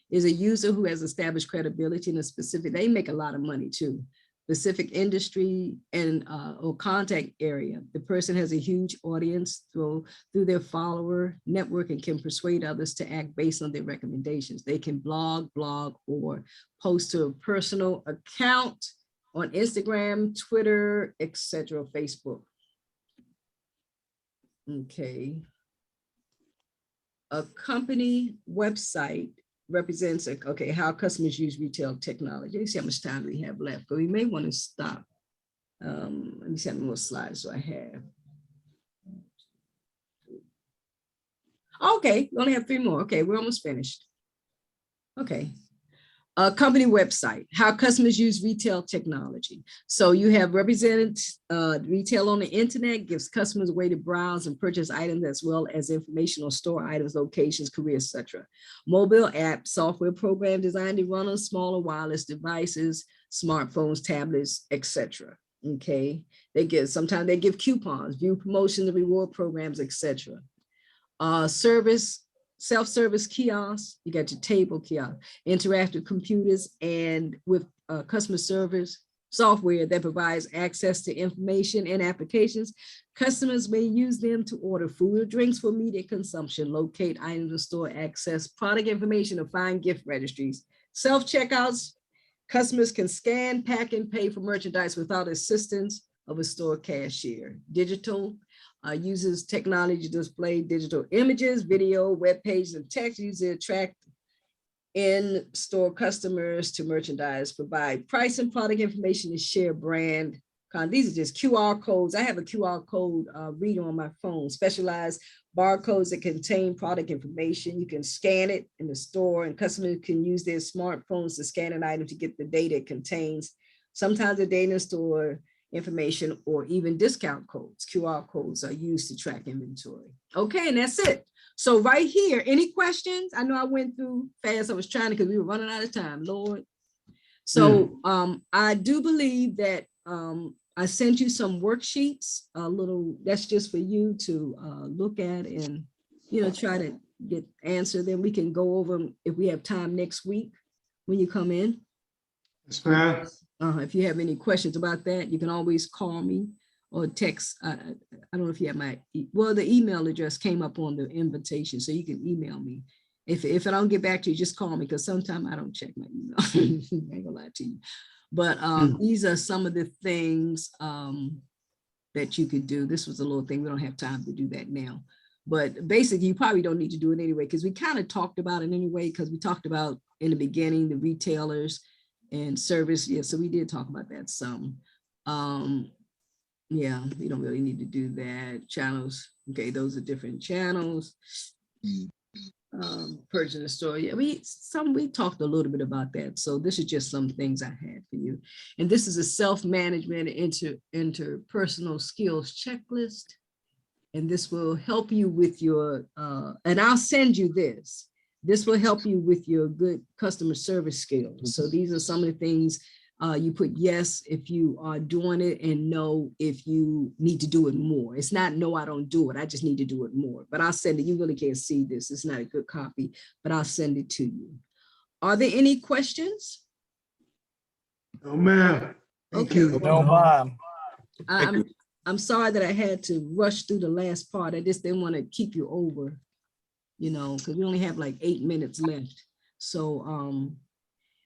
is a user who has established credibility in a specific, they make a lot of money too, specific industry and or contact area. The person has a huge audience through their follower network and can persuade others to act based on their recommendations. They can blog, or post to a personal account on Instagram, Twitter, etc., Facebook. Okay. A company website represents, okay, how customers use retail technology. Let's see how much time we have left, but we may want to stop. Let me see how many more slides do I have. Okay, we only have 3 more. Okay, we're almost finished. Okay. A company website, how customers use retail technology. So you have represented retail on the internet, gives customers a way to browse and purchase items as well as information on store items, locations, careers, etc. Mobile app software program designed to run on smaller wireless devices, smartphones, tablets, etc. Okay, sometimes they give coupons, view promotions, reward programs, etc. Service. Self-service kiosks, you got your table kiosk, interactive computers, and with customer service software that provides access to information and applications. Customers may use them to order food or drinks for immediate consumption, locate items in store, access product information, or find gift registries. Self-checkouts, customers can scan, pack, and pay for merchandise without assistance of a store cashier. Digital uses technology to display digital images, video, web pages, and text used to attract in-store customers to merchandise, provide price and product information, and share brand. These are just QR codes. I have a QR code reader on my phone, specialized barcodes that contain product information. You can scan it in the store and customers can use their smartphones to scan an item to get the data it contains. Sometimes the data in store information or even discount codes, QR codes are used to track inventory. Okay, and that's it. So right here, any questions? I know I went through fast. I was trying to, because we were running out of time, Lord. So I do believe that I sent you some worksheets, that's just for you to look at and, try to answer them. We can go over them if we have time next week when you come in. Yes, ma'am. If you have any questions about that, you can always call me or text. I don't know if you have the email address came up on the invitation, so you can email me. If I don't get back to you, just call me, because sometimes I don't check my email. I ain't gonna lie to you. But these are some of the things that you could do. This was a little thing. We don't have time to do that now. But basically, you probably don't need to do it anyway, because we kind of talked about it anyway, because we talked about in the beginning, the retailers and service. Yeah, so we did talk about that some. Yeah, we don't really need to do that. Channels, okay, those are different channels. Purchase in the store. Yeah, we talked a little bit about that. So this is just some things I had for you. And this is a self-management interpersonal skills checklist. And this will help you with your, and I'll send you this. this will help you with your good customer service skills. So these are some of the things you put yes if you are doing it, and no if you need to do it more. It's not no, I don't do it. I just need to do it more. But I'll send it. You really can't see this. It's not a good copy, but I'll send it to you. Are there any questions? No, ma'am. Thank Okay. you. No, ma'am. I'm sorry that I had to rush through the last part. I just didn't want to keep you over, you know, because we only have like 8 minutes left. So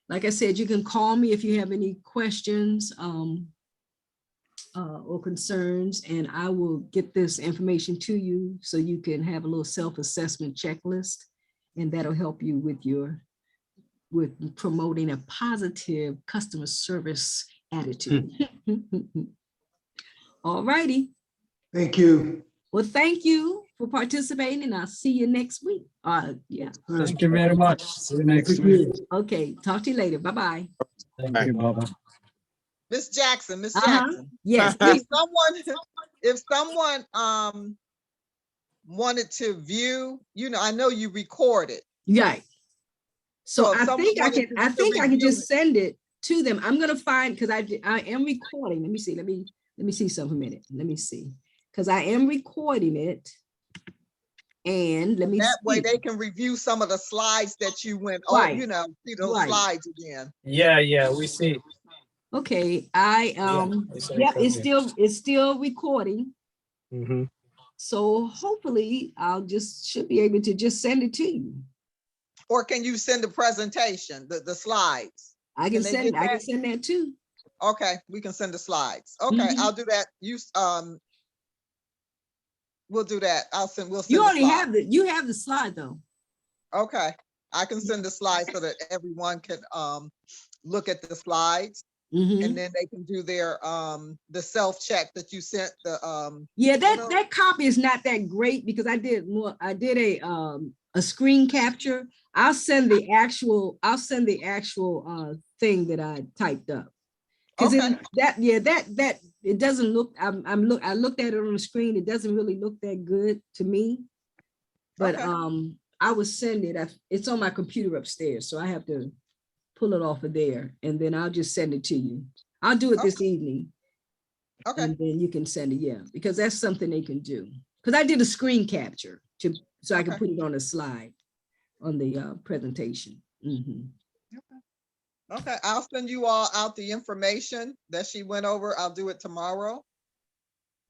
like I said, you can call me if you have any questions or concerns, and I will get this information to you so you can have a little self-assessment checklist, and that'll help you with promoting a positive customer service attitude. All righty. Thank you. Well, thank you for participating, and I'll see you next week. Yeah. Thank you very much. See you next week. Okay. Talk to you later. Bye-bye. Thank you, Baba. Miss Jackson, Miss Jackson. Yes. If someone wanted to view, you know, I know you record it. Right. So if I someone think I wanted can to just review send it to them. I'm gonna find, because I am recording. Let me see. Let me see something a minute. Let me see. Because I am recording it. And let me that way see. they can review some of the slides that you went over, Right. you know, see those Right. slides again. Yeah, we see. Okay, It's yeah, it's recording. still recording. Mhm. So hopefully should be able to just send it to you. Or can you send the presentation, the slides? I can send that too. Okay, we can send the slides. Okay, I'll do that. We'll do that. We'll send You the already slide. you have the slide though. Okay, I can send the slides so that everyone can look at the slides, and then they can do their the self-check that you sent yeah, that copy is not that great because I did a screen capture. I'll send the actual thing that I typed up. Because that it doesn't look, I looked at it on the screen, it doesn't really look that good to me. But I will send it. It's on my computer upstairs, so I have to pull it off of there, and then I'll just send it to you. I'll do it this evening. Okay. And then you can send it, yeah, because that's something they can do. Because I did a screen capture so I can put it on a slide on the presentation. Okay, I'll send you all out the information that she went over. I'll do it tomorrow.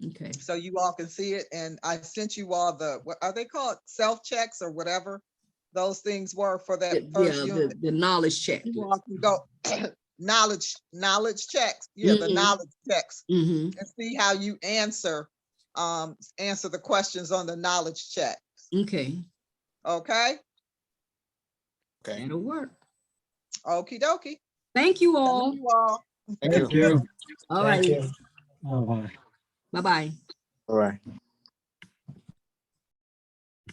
Okay. So you all can see it. And I sent you all what are they called? Self-checks or whatever those things were for that first unit. The knowledge check. You all can go knowledge checks. Yeah, the knowledge checks. And see how you answer the questions on the knowledge check. Okay. Okay. Okay. That'll work. Okie dokie. Thank you all. Thank you all. Thank you. All right. Bye-bye. Bye-bye. All right.